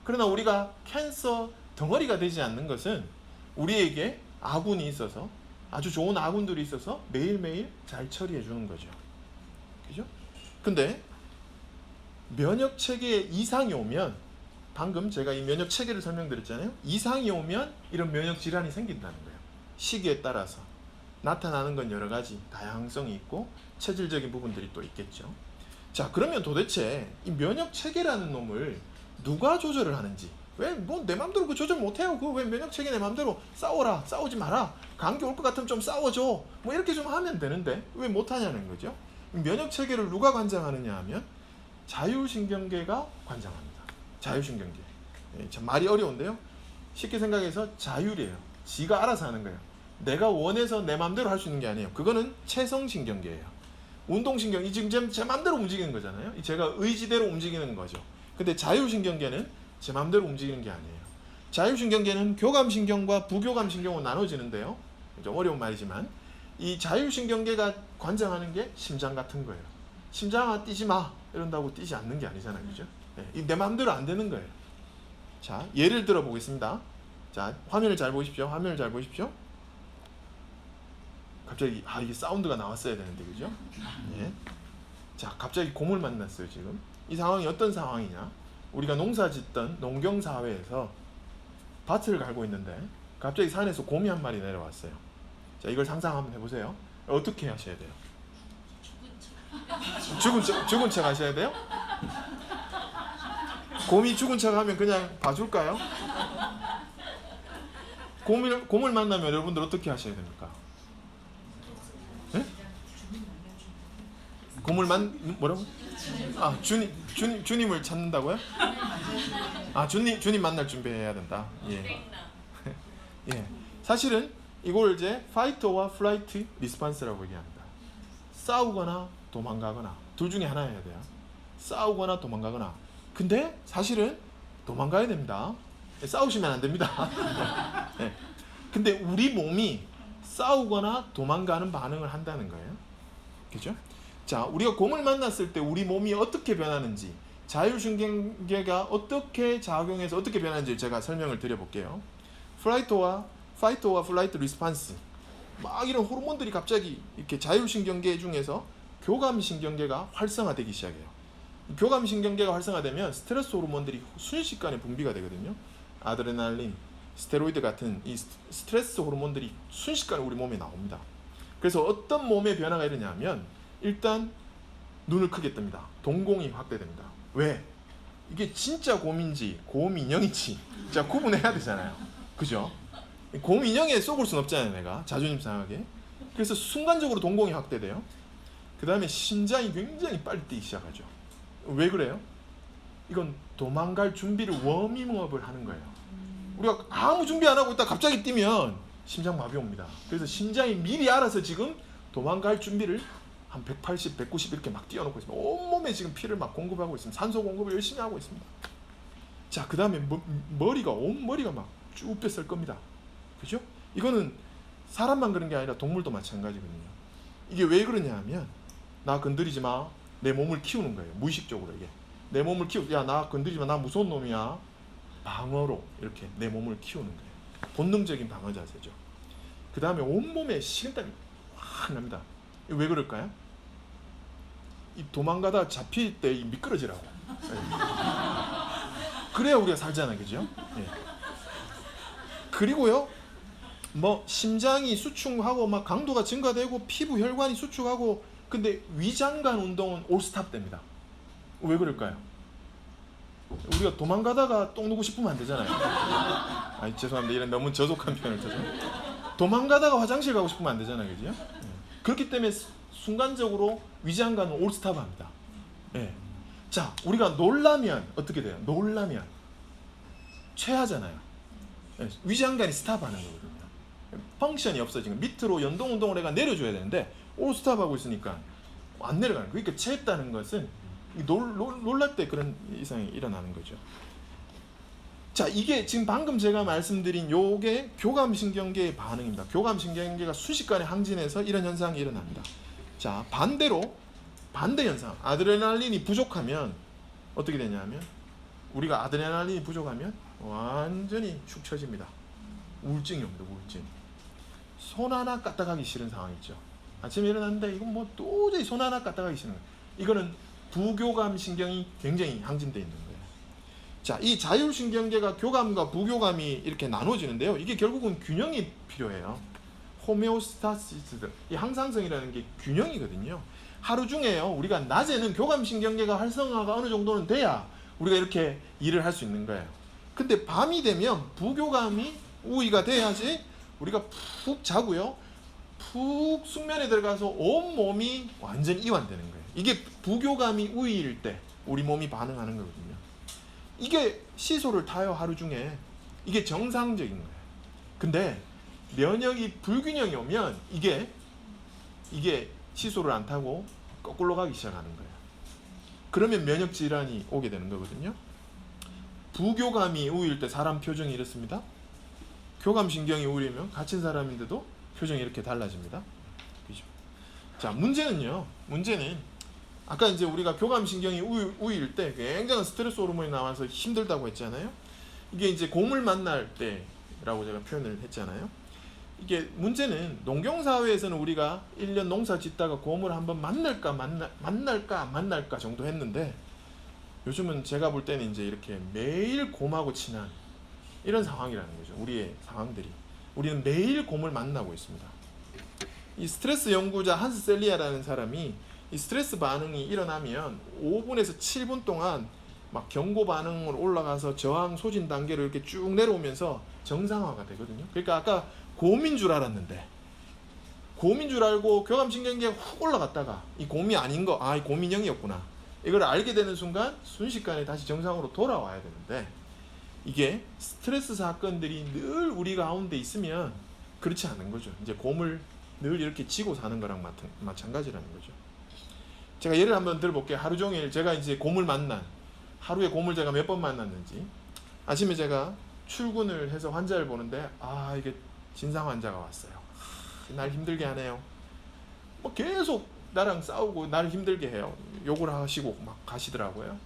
[SPEAKER 1] 그러나 우리가 캔서 덩어리가 되지 않는 것은 우리에게 아군이 있어서, 아주 좋은 아군들이 있어서 매일매일 잘 처리해 주는 거죠. 그죠? 근데 면역 체계에 이상이 오면, 방금 제가 이 면역 체계를 설명드렸잖아요. 이상이 오면 이런 면역 질환이 생긴다는 거예요. 시기에 따라서 나타나는 건 여러 가지 다양성이 있고 체질적인 부분들이 또 있겠죠. 자, 그러면 도대체 이 면역 체계라는 놈을 누가 조절을 하는지, 왜 뭐 내 맘대로 그 조절 못해요. 그 왜 면역 체계 내 맘대로 싸워라, 싸우지 마라, 감기 올 것 같으면 좀 싸워줘, 뭐 이렇게 좀 하면 되는데 왜 못하냐는 거죠. 면역 체계를 누가 관장하느냐 하면 자율신경계가 관장합니다. 자율신경계. 참 말이 어려운데요. 쉽게 생각해서 자율이에요. 지가 알아서 하는 거예요. 내가 원해서 내 맘대로 할 수 있는 게 아니에요. 그거는 체성신경계예요. 운동신경이 지금 제 맘대로 움직이는 거잖아요. 제가 의지대로 움직이는 거죠. 근데 자율신경계는 제 맘대로 움직이는 게 아니에요. 자율신경계는 교감신경과 부교감신경으로 나눠지는데요. 좀 어려운 말이지만 이 자율신경계가 관장하는 게 심장 같은 거예요. 심장아 뛰지 마 이런다고 뛰지 않는 게 아니잖아요. 그죠? 내 맘대로 안 되는 거예요. 자, 예를 들어 보겠습니다. 자, 화면을 잘 보십시오. 화면을 잘 보십시오. 갑자기 이게 사운드가 나왔어야 되는데, 그죠? 예. 자, 갑자기 곰을 만났어요. 지금 이 상황이 어떤 상황이냐? 우리가 농사 짓던 농경 사회에서 밭을 갈고 있는데 갑자기 산에서 곰이 한 마리 내려왔어요. 자, 이걸 상상 한번 해보세요. 어떻게 하셔야 돼요? 죽은 척 하셔야 돼요? 곰이 죽은 척 하면 그냥 봐줄까요? 곰을 만나면 여러분들 어떻게 하셔야 됩니까? 네? 뭐라고? 아, 주님을 찾는다고요? 아, 주님 만날 준비해야 된다. 예. 예. 사실은 이걸 이제 파이터와 플라이트 리스판스라고 얘기합니다. 싸우거나 도망가거나 둘 중에 하나 해야 돼요. 싸우거나 도망가거나. 근데 사실은 도망가야 됩니다. 싸우시면 안 됩니다. 네. 근데 우리 몸이 싸우거나 도망가는 반응을 한다는 거예요. 그죠? 자, 우리가 곰을 만났을 때 우리 몸이 어떻게 변하는지, 자율신경계가 어떻게 작용해서 어떻게 변하는지 제가 설명을 드려볼게요. 파이터와 플라이트 리스판스, 막 이런 호르몬들이 갑자기 이렇게 자율신경계 중에서 교감신경계가 활성화되기 시작해요. 교감신경계가 활성화되면 스트레스 호르몬들이 순식간에 분비가 되거든요. 아드레날린, 스테로이드 같은 이 스트레스 호르몬들이 순식간에 우리 몸에 나옵니다. 그래서 어떤 몸의 변화가 일어나냐면 일단 눈을 크게 뜹니다. 동공이 확대됩니다. 왜? 이게 진짜 곰인지 곰인형인지 자 구분해야 되잖아요. 그죠? 곰인형에 쏘을 순 없잖아요. 내가 자존심 상하게. 그래서 순간적으로 동공이 확대돼요. 그 다음에 심장이 굉장히 빨리 뛰기 시작하죠. 왜 그래요? 이건 도망갈 준비를 워밍업을 하는 거예요. 우리가 아무 준비 안 하고 있다 갑자기 뛰면 심장마비 옵니다. 그래서 심장이 미리 알아서 지금 도망갈 준비를 한 180, 190 이렇게 막 뛰어놓고 있습니다. 온몸에 지금 피를 막 공급하고 있습니다. 산소 공급을 열심히 하고 있습니다. 자, 그 다음에 온 머리가 막 쭉 뺐을 겁니다. 그죠? 이거는 사람만 그런 게 아니라 동물도 마찬가지거든요. 이게 왜 그러냐 하면 나 건드리지 마. 내 몸을 키우는 거예요. 무의식적으로 이게. 내 몸을 야, 나 건드리지 마. 나 무서운 놈이야. 방어로 이렇게 내 몸을 키우는 거예요. 본능적인 방어 자세죠. 그 다음에 온몸에 식은땀이 확 납니다. 왜 그럴까요? 이 도망가다 잡힐 때 미끄러지라고. 예. 그래야 우리가 살잖아요, 그죠? 예. 그리고요, 뭐 심장이 수축하고 막 강도가 증가되고 피부 혈관이 수축하고, 근데 위장관 운동은 올스탑 됩니다. 왜 그럴까요? 우리가 도망가다가 똥 누고 싶으면 안 되잖아요. 아, 죄송합니다. 이런 너무 저속한 표현을 써서. 도망가다가 화장실 가고 싶으면 안 되잖아요, 그죠? 그렇기 때문에 순간적으로 위장관은 올스탑 합니다. 예. 자, 우리가 놀라면 어떻게 돼요? 놀라면 체하잖아요. 예. 위장관이 스탑하는 거거든요. 펑션이 없어지는 거예요. 밑으로 연동 운동을 해가 내려줘야 되는데 올스탑하고 있으니까 안 내려가는 거예요. 그러니까 체했다는 것은 놀랄 때 그런 이상이 일어나는 거죠. 자, 이게 지금 방금 제가 말씀드린 요게 교감신경계의 반응입니다. 교감신경계가 순식간에 항진해서 이런 현상이 일어납니다. 자, 반대로 반대 현상, 아드레날린이 부족하면 어떻게 되냐면, 우리가 아드레날린이 부족하면 완전히 축 처집니다. 우울증이 옵니다. 우울증. 손 하나 까딱하기 싫은 상황 있죠. 아침에 일어났는데 이건 뭐 도저히 손 하나 까딱하기 싫은 거예요. 이거는 부교감 신경이 굉장히 항진되어 있는 거예요. 자, 이 자율신경계가 교감과 부교감이 이렇게 나눠지는데요. 이게 결국은 균형이 필요해요. 호메오스타시스, 이 항상성이라는 게 균형이거든요. 하루 중에요, 우리가 낮에는 교감신경계가 활성화가 어느 정도는 돼야 우리가 이렇게 일을 할 수 있는 거예요. 근데 밤이 되면 부교감이 우위가 돼야지 우리가 푹 자고요, 푹 숙면에 들어가서 온 몸이 완전히 이완되는 거예요. 이게 부교감이 우위일 때 우리 몸이 반응하는 거거든요. 이게 시소를 타요, 하루 중에. 이게 정상적인 거예요. 근데 면역이 불균형이 오면 이게 시소를 안 타고 거꾸로 가기 시작하는 거예요. 그러면 면역 질환이 오게 되는 거거든요. 부교감이 우위일 때 사람 표정이 이렇습니다. 교감신경이 우위면 갇힌 사람인데도 표정이 이렇게 달라집니다. 그죠? 자, 문제는 아까 이제 우리가 교감신경이 우위일 때 굉장한 스트레스 호르몬이 나와서 힘들다고 했잖아요. 이게 이제 곰을 만날 때라고 제가 표현을 했잖아요. 이게 문제는 농경사회에서는 우리가 1년 농사 짓다가 곰을 한번 만날까 안 만날까 정도 했는데, 요즘은 제가 볼 때는 이제 이렇게 매일 곰하고 친한 이런 상황이라는 거죠. 우리의 상황들이. 우리는 매일 곰을 만나고 있습니다. 이 스트레스 연구자 한스 셀리아라는 사람이 이 스트레스 반응이 일어나면 5분에서 7분 동안 막 경고 반응으로 올라가서 저항 소진 단계로 이렇게 쭉 내려오면서 정상화가 되거든요. 그러니까 아까 곰인 줄 알았는데, 곰인 줄 알고 교감신경계가 훅 올라갔다가 이 곰이 아닌 거, 이 곰인형이었구나, 이걸 알게 되는 순간 순식간에 다시 정상으로 돌아와야 되는데, 이게 스트레스 사건들이 늘 우리 가운데 있으면 그렇지 않은 거죠. 이제 곰을 늘 이렇게 지고 사는 거랑 마찬가지라는 거죠. 제가 예를 한번 들어볼게요. 하루 종일 제가 이제 하루에 곰을 제가 몇 번 만났는지. 아침에 제가 출근을 해서 환자를 보는데, 이게 진상 환자가 왔어요. 날 힘들게 하네요. 뭐 계속 나랑 싸우고 날 힘들게 해요. 욕을 하시고 막 가시더라고요.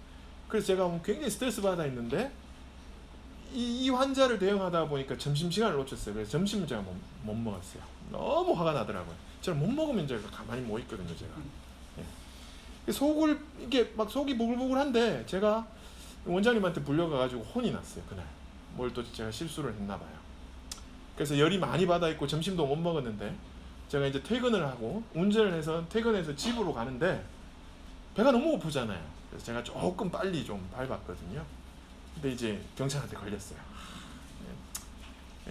[SPEAKER 1] 그래서 제가 굉장히 스트레스 받아 있는데, 이 환자를 대응하다 보니까 점심시간을 놓쳤어요. 그래서 점심을 제가 못 먹었어요. 너무 화가 나더라고요. 제가 못 먹으면 제가 가만히 못 있거든요, 제가. 이게 막 속이 부글부글한데, 제가 원장님한테 불려가가지고 혼이 났어요, 그날. 뭘 또 제가 실수를 했나봐요. 그래서 열이 많이 받아있고 점심도 못 먹었는데, 제가 이제 퇴근을 하고 운전을 해서 퇴근해서 집으로 가는데 배가 너무 고프잖아요. 그래서 제가 조금 빨리 좀 밟았거든요. 근데 이제 경찰한테 걸렸어요.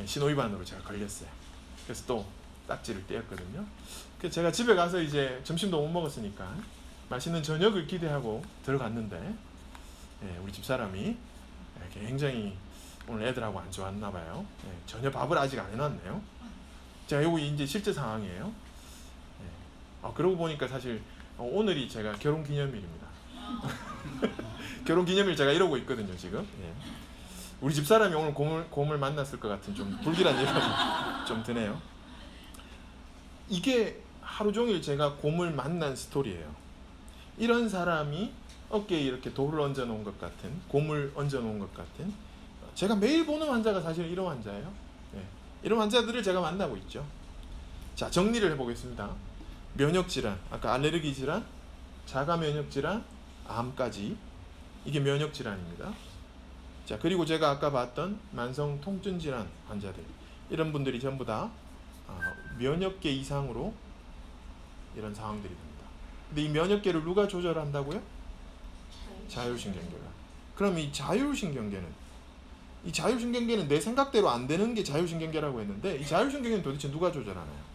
[SPEAKER 1] 신호위반으로 제가 걸렸어요. 그래서 또 딱지를 떼었거든요. 그래서 제가 집에 가서 이제 점심도 못 먹었으니까 맛있는 저녁을 기대하고 들어갔는데, 우리 집사람이 굉장히 오늘 애들하고 안 좋았나 봐요. 전혀 밥을 아직 안 해놨네요. 제가 이거 이제 실제 상황이에요. 그러고 보니까 사실 오늘이 제가 결혼 기념일입니다. 결혼 기념일 제가 이러고 있거든요, 지금. 우리 집사람이 오늘 곰을 만났을 것 같은 좀 불길한 예감이 좀 드네요. 이게 하루 종일 제가 곰을 만난 스토리예요. 이런 사람이 어깨에 이렇게 돌을 얹어 놓은 것 같은, 곰을 얹어 놓은 것 같은, 제가 매일 보는 환자가 사실 이런 환자예요. 이런 환자들을 제가 만나고 있죠. 자, 정리를 해보겠습니다. 면역 질환, 아까 알레르기 질환, 자가 면역 질환, 암까지 이게 면역 질환입니다. 자, 그리고 제가 아까 봤던 만성 통증 질환 환자들, 이런 분들이 전부 다 면역계 이상으로 이런 상황들이 됩니다. 근데 이 면역계를 누가 조절한다고요? 자율신경계가. 그럼 이 자율신경계는 내 생각대로 안 되는 게 자율신경계라고 했는데, 이 자율신경계는 도대체 누가 조절하나요?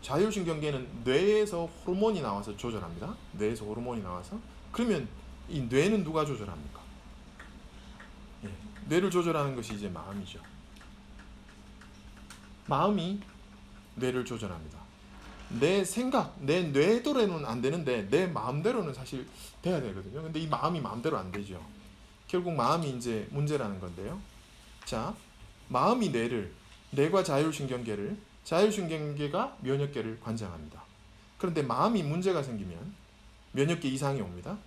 [SPEAKER 1] 자율신경계는 뇌에서 호르몬이 나와서 조절합니다. 뇌에서 호르몬이 나와서. 그러면 이 뇌는 누가 조절합니까? 예, 뇌를 조절하는 것이 이제 마음이죠. 마음이 뇌를 조절합니다. 내 생각, 내 뇌대로는 안 되는데 내 마음대로는 사실 돼야 되거든요. 근데 이 마음이 마음대로 안 되죠. 결국 마음이 이제 문제라는 건데요. 자, 마음이 뇌과 자율신경계가 면역계를 관장합니다. 그런데 마음이 문제가 생기면 면역계 이상이 옵니다.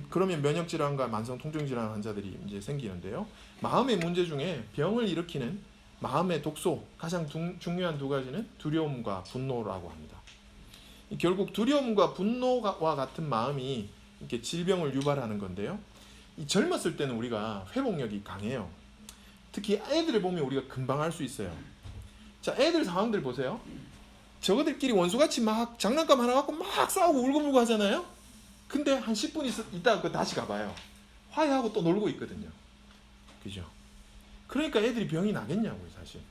[SPEAKER 1] 그러면 면역질환과 만성통증질환 환자들이 이제 생기는데요. 마음의 문제 중에 병을 일으키는 마음의 독소, 가장 중요한 두 가지는 두려움과 분노라고 합니다. 결국 두려움과 분노와 같은 마음이 이렇게 질병을 유발하는 건데요. 이 젊었을 때는 우리가 회복력이 강해요. 특히 애들을 보면 우리가 금방 알 수 있어요. 자, 애들 상황들 보세요. 저거들끼리 원수같이 막 장난감 하나 갖고 막 싸우고 울고불고 하잖아요. 근데 한 10분 있다가 다시 가봐요. 화해하고 또 놀고 있거든요. 그죠? 그러니까 애들이 병이 나겠냐고요, 사실.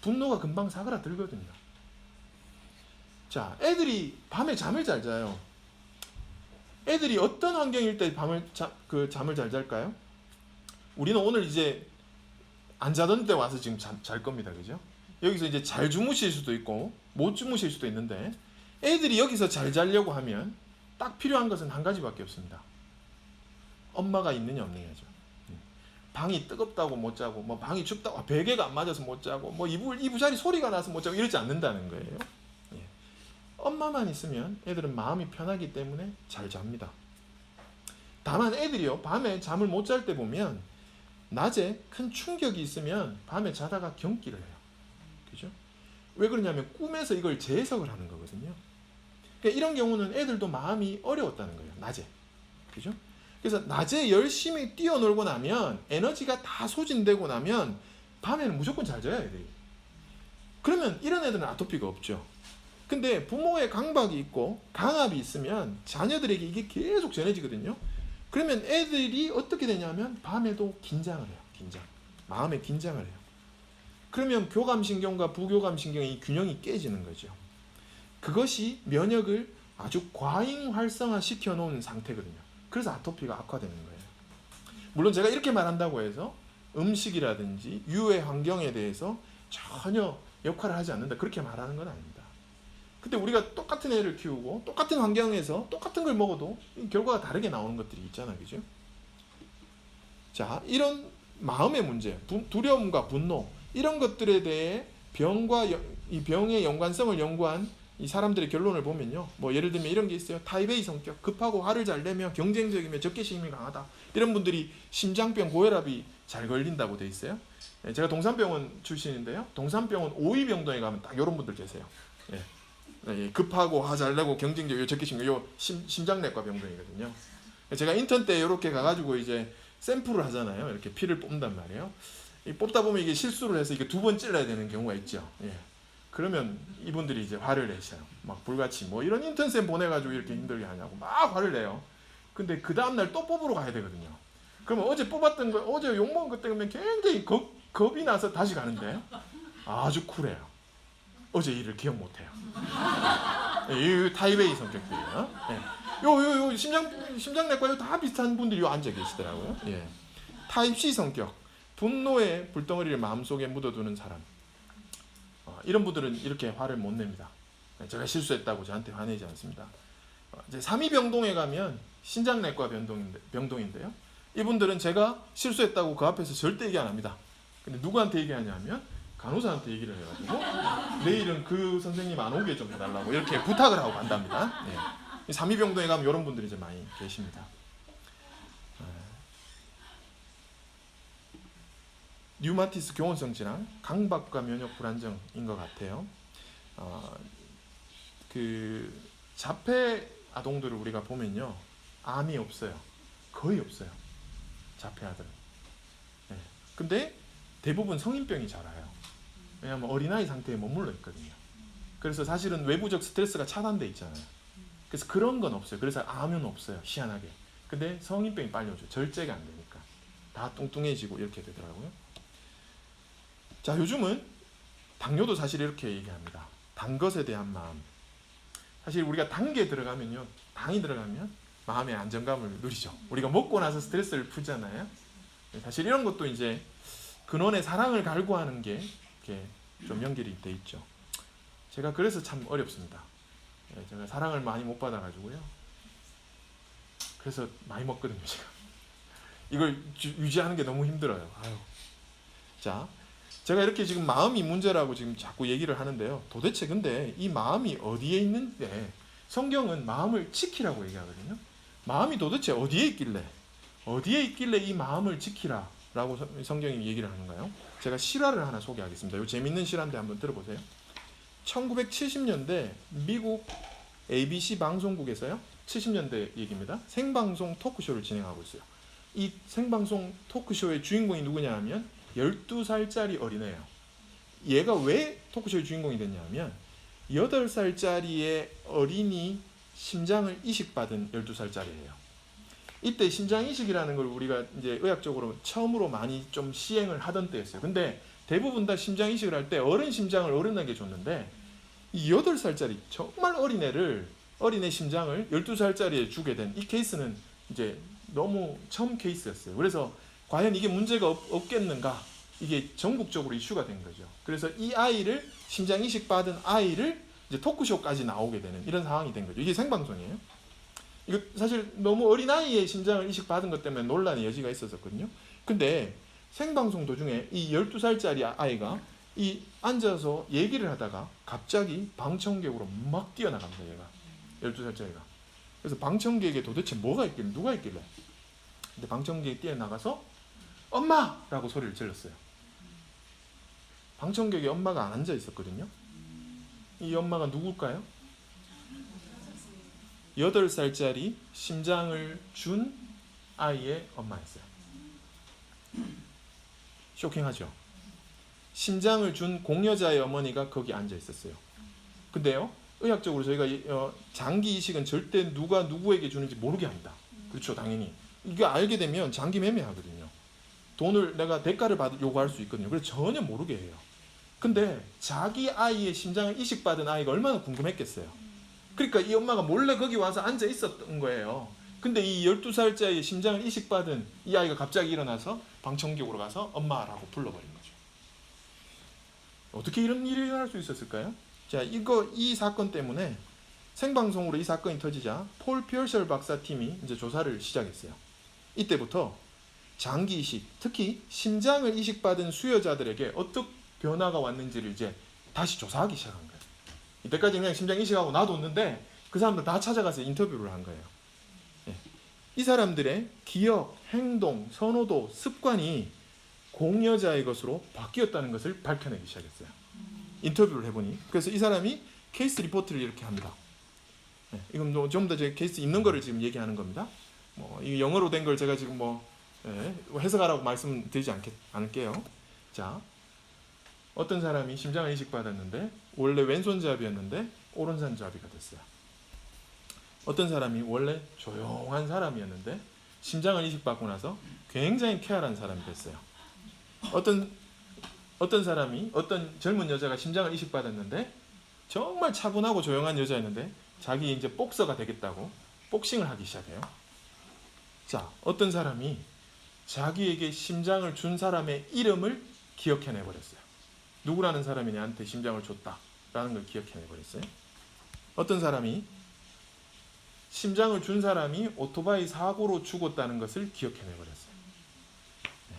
[SPEAKER 1] 분노가 금방 사그라들거든요. 자, 애들이 밤에 잠을 잘 자요. 애들이 어떤 환경일 때 잠을 잘 잘까요? 우리는 오늘 이제 안 자던 때 와서 지금 잘 겁니다. 그죠? 여기서 이제 잘 주무실 수도 있고 못 주무실 수도 있는데, 애들이 여기서 잘 자려고 하면 딱 필요한 것은 한 가지밖에 없습니다. 엄마가 있느냐 없느냐죠. 방이 뜨겁다고 못 자고, 뭐 방이 춥다고 베개가 안 맞아서 못 자고, 뭐 이부자리 소리가 나서 못 자고 이러지 않는다는 거예요. 엄마만 있으면 애들은 마음이 편하기 때문에 잘 잡니다. 다만 애들이요, 밤에 잠을 못 잘 때 보면 낮에 큰 충격이 있으면 밤에 자다가 경기를 해요. 그죠? 왜 그러냐면 꿈에서 이걸 재해석을 하는 거거든요. 그러니까 이런 경우는 애들도 마음이 어려웠다는 거예요. 낮에. 그죠? 그래서 낮에 열심히 뛰어놀고 나면, 에너지가 다 소진되고 나면 밤에는 무조건 잘 자요, 애들이. 그러면 이런 애들은 아토피가 없죠. 근데 부모의 강박이 있고 강압이 있으면 자녀들에게 이게 계속 전해지거든요. 그러면 애들이 어떻게 되냐면 밤에도 긴장을 해요. 마음에 긴장을 해요. 그러면 교감신경과 부교감신경의 균형이 깨지는 거죠. 그것이 면역을 아주 과잉 활성화시켜 놓은 상태거든요. 그래서 아토피가 악화되는 거예요. 물론 제가 이렇게 말한다고 해서 음식이라든지 유해 환경에 대해서 전혀 역할을 하지 않는다, 그렇게 말하는 건 아닙니다. 근데 우리가 똑같은 애를 키우고 똑같은 환경에서 똑같은 걸 먹어도 결과가 다르게 나오는 것들이 있잖아요. 그죠? 자, 이런 마음의 문제, 두려움과 분노, 이런 것들에 대해 이 병의 연관성을 연구한 이 사람들의 결론을 보면요. 뭐 예를 들면 이런 게 있어요. 타입 A 성격, 급하고 화를 잘 내며 경쟁적이며 적개심이 강하다. 이런 분들이 심장병, 고혈압이 잘 걸린다고 돼 있어요. 제가 동산병원 출신인데요. 동산병원 오이병동에 가면 딱 이런 분들 계세요. 급하고 화 잘 내고 경쟁적, 적개심, 요 심장내과 병동이거든요. 제가 인턴 때 이렇게 가가지고 이제 샘플을 하잖아요. 이렇게 피를 뽑는단 말이에요. 뽑다 보면 이게 실수를 해서 이게 2번 찔러야 되는 경우가 있죠. 그러면 이분들이 이제 화를 내셔요. 막 불같이 뭐 이런 인턴쌤 보내가지고 이렇게 힘들게 하냐고 막 화를 내요. 근데 그 다음날 또 뽑으러 가야 되거든요. 그러면 어제 뽑았던 거, 어제 욕먹은 것 때문에 굉장히 겁이 나서 다시 가는데 아주 쿨해요. 어제 일을 기억 못해요. 이 타입 A 성격들이에요. 요 심장내과에 다 비슷한 분들이 요 앉아 계시더라고요. 타입 C 성격, 분노의 불덩어리를 마음속에 묻어두는 사람. 이런 분들은 이렇게 화를 못 냅니다. 제가 실수했다고 저한테 화내지 않습니다. 이제 3위병동에 가면 신장내과 병동인데요. 이분들은 제가 실수했다고 그 앞에서 절대 얘기 안 합니다. 근데 누구한테 얘기하냐면 간호사한테 얘기를 해가지고 내일은 그 선생님 안 오게 좀 해달라고 이렇게 부탁을 하고 간답니다. 3위병동에 가면 이런 분들이 이제 많이 계십니다. 류마티스 교원성 질환, 강박과 면역 불안정인 것 같아요. 그 자폐 아동들을 우리가 보면요, 암이 없어요. 거의 없어요. 자폐 아들은. 네. 근데 대부분 성인병이 자라요. 왜냐하면 어린아이 상태에 머물러 있거든요. 그래서 사실은 외부적 스트레스가 차단돼 있잖아요. 그래서 그런 건 없어요. 그래서 암은 없어요. 희한하게. 근데 성인병이 빨리 오죠. 절제가 안 되니까. 다 뚱뚱해지고 이렇게 되더라고요. 자, 요즘은 당뇨도 사실 이렇게 얘기합니다. 단 것에 대한 마음. 사실 우리가 단 게 들어가면요, 당이 들어가면 마음의 안정감을 누리죠. 우리가 먹고 나서 스트레스를 풀잖아요. 사실 이런 것도 이제 근원의 사랑을 갈구하는 게 이렇게 좀 연결이 돼 있죠. 제가 그래서 참 어렵습니다. 제가 사랑을 많이 못 받아가지고요. 그래서 많이 먹거든요, 제가. 이걸 유지하는 게 너무 힘들어요. 아유. 자, 제가 이렇게 지금 마음이 문제라고 지금 자꾸 얘기를 하는데요. 도대체 근데 이 마음이 어디에 있는데, 성경은 마음을 지키라고 얘기하거든요. 마음이 도대체 어디에 있길래 이 마음을 지키라 라고 성경이 얘기를 하는가요? 제가 실화를 하나 소개하겠습니다. 이 재밌는 실화인데 한번 들어보세요. 1970년대 미국 ABC 방송국에서요, 70년대 얘기입니다, 생방송 토크쇼를 진행하고 있어요. 이 생방송 토크쇼의 주인공이 누구냐 하면 12살짜리 어린애예요. 얘가 왜 토크쇼의 주인공이 됐냐면 8살짜리의 어린이 심장을 이식받은 12살짜리예요. 이때 심장 이식이라는 걸 우리가 이제 의학적으로 처음으로 많이 좀 시행을 하던 때였어요. 근데 대부분 다 심장 이식을 할 때 어른 심장을 어른에게 줬는데, 이 8살짜리 정말 어린애 심장을 12살짜리에 주게 된 이 케이스는 이제 너무 처음 케이스였어요. 그래서 과연 이게 문제가 없겠는가, 이게 전국적으로 이슈가 된 거죠. 그래서 이 아이를, 심장 이식 받은 아이를 이제 토크쇼까지 나오게 되는 이런 상황이 된 거죠. 이게 생방송이에요. 이거 사실 너무 어린아이의 심장을 이식 받은 것 때문에 논란의 여지가 있었거든요. 근데 생방송 도중에 이 12살짜리 아이가 이 앉아서 얘기를 하다가 갑자기 방청객으로 막 뛰어나갑니다. 얘가 12살짜리가. 그래서 방청객에 도대체 뭐가 있길래, 누가 있길래, 근데 방청객이 뛰어나가서 엄마! 라고 소리를 질렀어요. 방청객에 엄마가 안 앉아 있었거든요. 이 엄마가 누굴까요? 8살짜리 심장을 준 아이의 엄마였어요. 쇼킹하죠? 심장을 준 공여자의 어머니가 거기 앉아 있었어요. 근데요, 의학적으로 저희가 장기 이식은 절대 누가 누구에게 주는지 모르게 합니다. 그렇죠, 당연히. 이거 알게 되면 장기 매매하거든요. 돈을 내가 대가를 요구할 수 있거든요. 그래서 전혀 모르게 해요. 근데 자기 아이의 심장을 이식받은 아이가 얼마나 궁금했겠어요. 그러니까 이 엄마가 몰래 거기 와서 앉아 있었던 거예요. 근데 이 12살짜리 심장을 이식받은 이 아이가 갑자기 일어나서 방청객으로 가서 엄마라고 불러버린 거죠. 어떻게 이런 일이 일어날 수 있었을까요? 자, 이 사건 때문에 생방송으로 이 사건이 터지자 폴 피어셜 박사팀이 이제 조사를 시작했어요. 이때부터 장기 이식, 특히 심장을 이식받은 수요자들에게 어떤 변화가 왔는지를 이제 다시 조사하기 시작한 거예요. 이때까지 그냥 심장 이식하고 놔뒀는데 그 사람들 다 찾아가서 인터뷰를 한 거예요. 예. 이 사람들의 기억, 행동, 선호도, 습관이 공여자의 것으로 바뀌었다는 것을 밝혀내기 시작했어요. 인터뷰를 해보니. 그래서 이 사람이 케이스 리포트를 이렇게 합니다. 예. 이건 좀 더 제 케이스 있는 거를 지금 얘기하는 겁니다. 이 영어로 된 걸 제가 지금 해석하라고 말씀드리지 않을게요. 자, 어떤 사람이 심장을 이식받았는데 원래 왼손잡이였는데 오른손잡이가 됐어요. 어떤 사람이 원래 조용한 사람이었는데 심장을 이식받고 나서 굉장히 쾌활한 사람이 됐어요. 어떤 사람이, 어떤 젊은 여자가 심장을 이식받았는데 정말 차분하고 조용한 여자였는데 자기 이제 복서가 되겠다고 복싱을 하기 시작해요. 자, 어떤 사람이 자기에게 심장을 준 사람의 이름을 기억해내버렸어요. 누구라는 사람이 나한테 심장을 줬다라는 걸 기억해내버렸어요. 어떤 사람이 심장을 준 사람이 오토바이 사고로 죽었다는 것을 기억해내버렸어요. 네.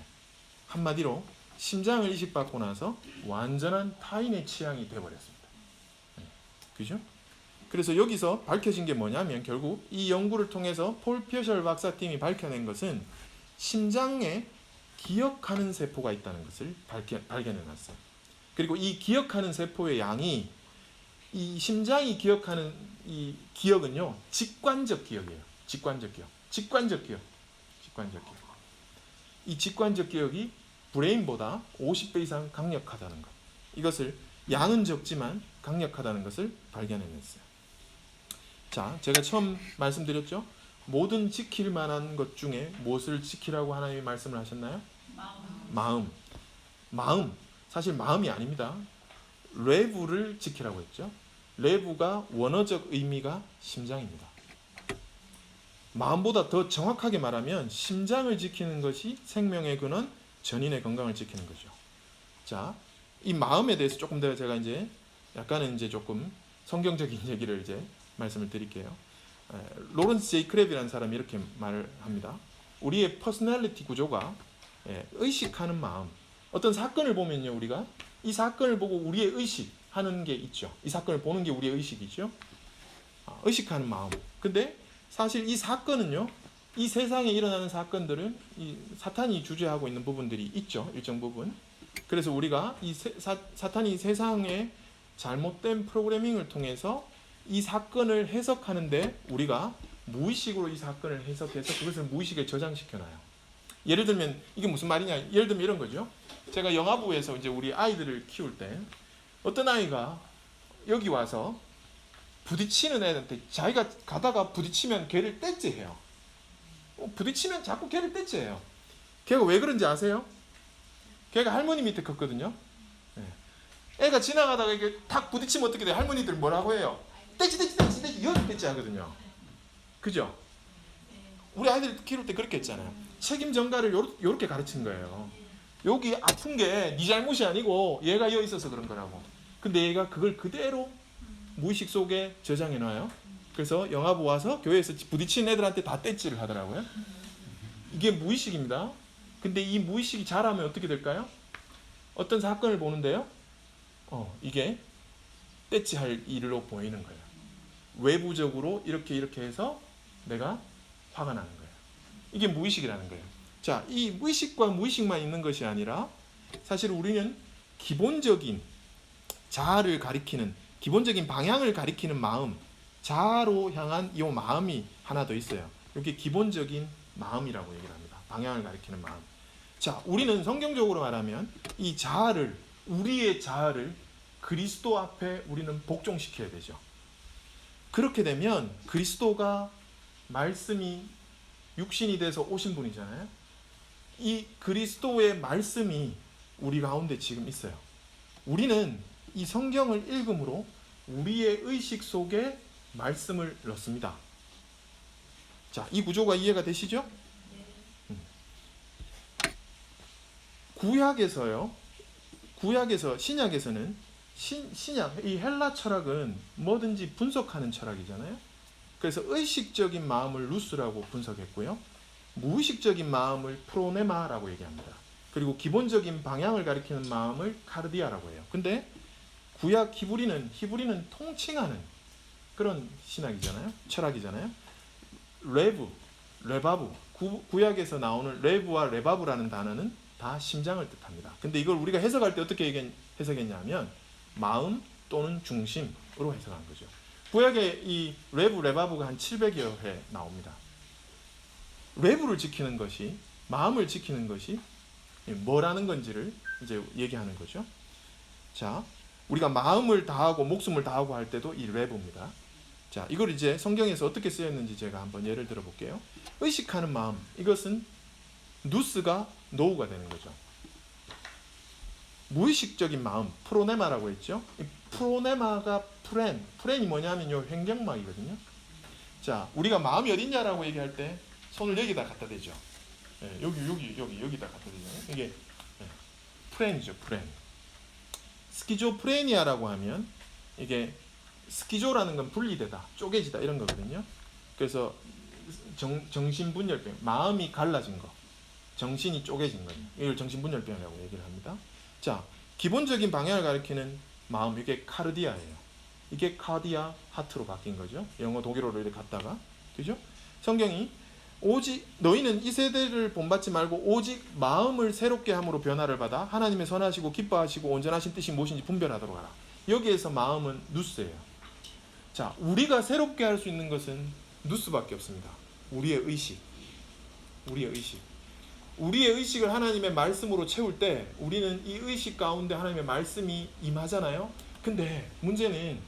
[SPEAKER 1] 한마디로 심장을 이식받고 나서 완전한 타인의 취향이 돼버렸습니다. 네. 그죠? 그래서 여기서 밝혀진 게 뭐냐면 결국 이 연구를 통해서 폴 피어셜 박사팀이 밝혀낸 것은 심장의 기억하는 세포가 있다는 것을 발견해놨어요. 그리고 이 기억하는 세포의 양이 이 심장이 기억하는 이 기억은요, 직관적 기억이에요. 직관적 기억. 이 직관적 기억이 브레인보다 50배 이상 강력하다는 것. 이것을 양은 적지만 강력하다는 것을 발견해냈어요. 자, 제가 처음 말씀드렸죠. 모든 지킬 만한 것 중에 무엇을 지키라고 하나님이 말씀을 하셨나요? 마음. 사실 마음이 아닙니다. 뇌부를 지키라고 했죠. 뇌부가 원어적 의미가 심장입니다. 마음보다 더 정확하게 말하면 심장을 지키는 것이 생명의 근원, 전인의 건강을 지키는 거죠. 자, 이 마음에 대해서 조금 더 제가 이제 약간은 이제 조금 성경적인 얘기를 이제 말씀을 드릴게요. 로런스 제이 크랩이라는 사람이 이렇게 말을 합니다. 우리의 퍼스널리티 구조가 의식하는 마음. 어떤 사건을 보면요, 우리가 이 사건을 보고 우리의 의식하는 게 있죠. 이 사건을 보는 게 우리의 의식이죠. 의식하는 마음. 근데 사실 이 사건은요, 이 세상에 일어나는 사건들은 이 사탄이 주재하고 있는 부분들이 있죠. 일정 부분. 그래서 우리가 이 사탄이 세상에 잘못된 프로그래밍을 통해서 이 사건을 해석하는데 우리가 무의식으로 이 사건을 해석해서 그것을 무의식에 저장시켜놔요. 예를 들면 이게 무슨 말이냐? 예를 들면 이런 거죠. 제가 영아부에서 이제 우리 아이들을 키울 때 어떤 아이가 여기 와서 부딪히는 애한테 자기가 가다가 부딪히면 걔를 떼찌해요. 부딪히면 자꾸 걔를 떼찌해요. 걔가 왜 그런지 아세요? 걔가 할머니 밑에 컸거든요. 애가 지나가다가 이게 탁 부딪히면 어떻게 돼요? 할머니들 뭐라고 해요? 떼찌 여기 떼찌 하거든요. 그죠? 우리 아이들 키울 때 그렇게 했잖아요. 책임 전가를 요렇게 가르친 거예요. 여기 아픈 게 네 잘못이 아니고 얘가 여기 있어서 그런 거라고. 근데 얘가 그걸 그대로 무의식 속에 저장해 놔요. 그래서 영아부 와서 교회에서 부딪힌 애들한테 다 떼찌를 하더라고요. 이게 무의식입니다. 근데 이 무의식이 자라면 어떻게 될까요? 어떤 사건을 보는데요, 이게 떼찌할 일로 보이는 거예요. 외부적으로 이렇게 해서 내가 화가 나는 거예요. 이게 무의식이라는 거예요. 자, 이 무의식과 무의식만 있는 것이 아니라 사실 우리는 기본적인 자아를 가리키는, 기본적인 방향을 가리키는 마음, 자아로 향한 이 마음이 하나 더 있어요. 이게 기본적인 마음이라고 얘기를 합니다. 방향을 가리키는 마음. 자, 우리는 성경적으로 말하면 이 자아를, 우리의 자아를 그리스도 앞에 우리는 복종시켜야 되죠. 그렇게 되면 그리스도가 말씀이 육신이 돼서 오신 분이잖아요. 이 그리스도의 말씀이 우리 가운데 지금 있어요. 우리는 이 성경을 읽음으로 우리의 의식 속에 말씀을 넣습니다. 자, 이 구조가 이해가 되시죠? 구약에서 신약에서는 신약, 이 헬라 철학은 뭐든지 분석하는 철학이잖아요. 그래서 의식적인 마음을 루스라고 분석했고요. 무의식적인 마음을 프로네마라고 얘기합니다. 그리고 기본적인 방향을 가리키는 마음을 카르디아라고 해요. 근데 구약 히브리는 통칭하는 그런 신학이잖아요. 철학이잖아요. 레바브, 구약에서 나오는 레브와 레바브라는 단어는 다 심장을 뜻합니다. 근데 이걸 우리가 해석할 때 어떻게 해석했냐면 마음 또는 중심으로 해석한 거죠. 구약에 이 레바브가 한 700여 회 나옵니다. 레브를 지키는 것이, 마음을 지키는 것이 뭐라는 건지를 이제 얘기하는 거죠. 자, 우리가 마음을 다하고 목숨을 다하고 할 때도 이 레브입니다. 자, 이걸 이제 성경에서 어떻게 쓰였는지 제가 한번 예를 들어 볼게요. 의식하는 마음, 이것은 누스가 노우가 되는 거죠. 무의식적인 마음, 프로네마라고 했죠. 이 프로네마가 프렌이 뭐냐면요, 횡격막이거든요. 자, 우리가 마음이 어딨냐라고 얘기할 때 손을 여기다 갖다 대죠. 여기다 갖다 대잖아요. 이게 프렌이죠, 프렌. 스키조프레니아라고 하면 이게 스키조라는 건 분리되다, 쪼개지다 이런 거거든요. 그래서 정신분열병, 마음이 갈라진 거, 정신이 쪼개진 거예요. 이걸 정신분열병이라고 얘기를 합니다. 자, 기본적인 방향을 가리키는 마음, 이게 카르디아예요. 이게 카디아, 하트로 바뀐 거죠. 영어, 독일어로 이렇게 갔다가, 그죠? 성경이 오직 너희는 이 세대를 본받지 말고 오직 마음을 새롭게 함으로 변화를 받아 하나님의 선하시고 기뻐하시고 온전하신 뜻이 무엇인지 분별하도록 하라. 여기에서 마음은 누스예요. 자, 우리가 새롭게 할 수 있는 것은 누스밖에 없습니다. 우리의 의식. 우리의 의식을 하나님의 말씀으로 채울 때 우리는 이 의식 가운데 하나님의 말씀이 임하잖아요. 근데 문제는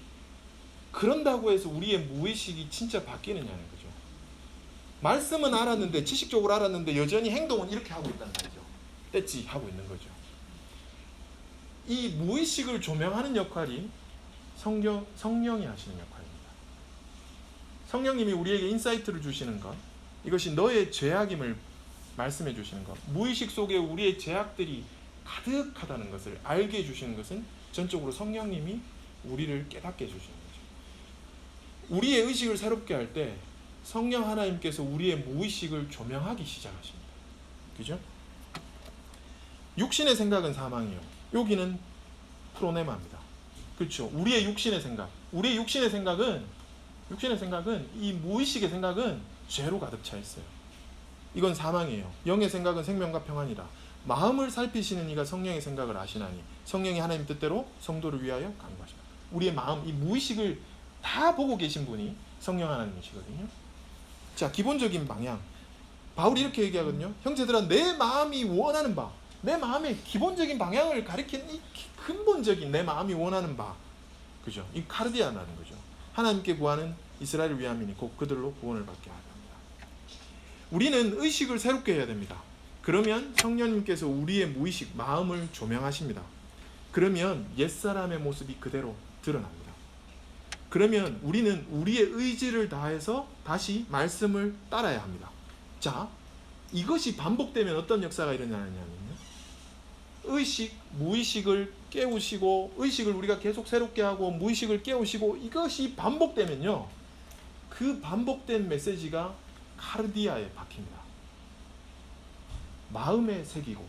[SPEAKER 1] 그런다고 해서 우리의 무의식이 진짜 바뀌느냐는 거죠. 말씀은 알았는데, 지식적으로 알았는데 여전히 행동은 이렇게 하고 있단 말이죠. 떼찌 하고 있는 거죠. 이 무의식을 조명하는 역할이 성령이 하시는 역할입니다. 성령님이 우리에게 인사이트를 주시는 것, 이것이 너의 죄악임을 말씀해 주시는 것, 무의식 속에 우리의 죄악들이 가득하다는 것을 알게 해주시는 것은 전적으로 성령님이 우리를 깨닫게 해주시는 거죠. 우리의 의식을 새롭게 할 때 성령 하나님께서 우리의 무의식을 조명하기 시작하십니다. 그죠? 육신의 생각은 사망이요, 여기는 프로네마입니다. 그렇죠? 우리의 육신의 생각, 우리의 육신의 생각은 이 무의식의 생각은 죄로 가득 차 있어요. 이건 사망이에요. 영의 생각은 생명과 평안이라. 마음을 살피시는 이가 성령의 생각을 아시나니 성령이 하나님 뜻대로 성도를 위하여 간구하시라. 우리의 마음, 이 무의식을 다 보고 계신 분이 성령 하나님이시거든요. 자, 기본적인 방향. 바울이 이렇게 얘기하거든요. 형제들아, 내 마음이 원하는 바, 내 마음의 기본적인 방향을 가리키는 이 근본적인 내 마음이 원하는 바, 그죠? 이 카르디아라는 거죠. 하나님께 구하는 이스라엘을 위함이니 곧 그들로 구원을 받게 하라. 우리는 의식을 새롭게 해야 됩니다. 그러면 성령님께서 우리의 무의식, 마음을 조명하십니다. 그러면 옛사람의 모습이 그대로 드러납니다. 그러면 우리는 우리의 의지를 다해서 다시 말씀을 따라야 합니다. 자, 이것이 반복되면 어떤 역사가 일어나느냐면요, 의식, 무의식을 깨우시고, 의식을 우리가 계속 새롭게 하고 무의식을 깨우시고, 이것이 반복되면요, 그 반복된 메시지가 카르디아에 박힙니다. 마음에 새기고,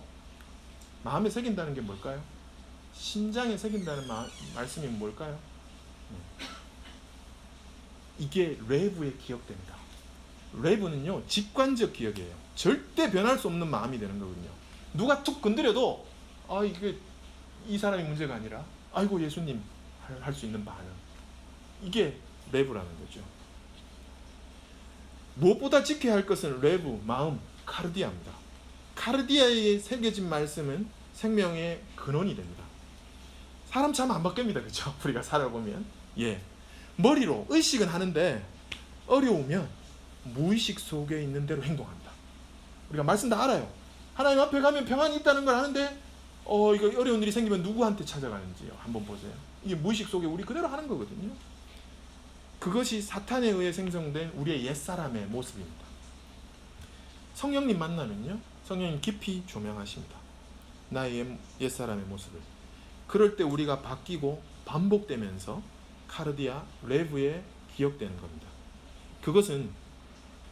[SPEAKER 1] 마음에 새긴다는 게 뭘까요? 심장에 새긴다는 말씀이 뭘까요? 이게 레브에 기억됩니다. 레브는요, 직관적 기억이에요. 절대 변할 수 없는 마음이 되는 거거든요. 누가 툭 건드려도 이게 이 사람이 문제가 아니라 아이고 예수님 할 수 있는 반응. 이게 레브라는 거죠. 무엇보다 지켜야 할 것은 레브, 마음, 카르디아입니다. 카르디아에 새겨진 말씀은 생명의 근원이 됩니다. 사람 참 안 바뀝니다. 그렇죠? 우리가 살아보면. 예. 머리로 의식은 하는데 어려우면 무의식 속에 있는 대로 행동합니다. 우리가 말씀 다 알아요. 하나님 앞에 가면 평안이 있다는 걸 아는데 이거 어려운 일이 생기면 누구한테 찾아가는지요. 한번 보세요. 이게 무의식 속에 우리 그대로 하는 거거든요. 그것이 사탄에 의해 생성된 우리의 옛사람의 모습입니다. 성령님 만나면요, 성령님 깊이 조명하십니다. 나의 옛사람의 모습을. 그럴 때 우리가 바뀌고 반복되면서 카르디아, 레브에 기억되는 겁니다. 그것은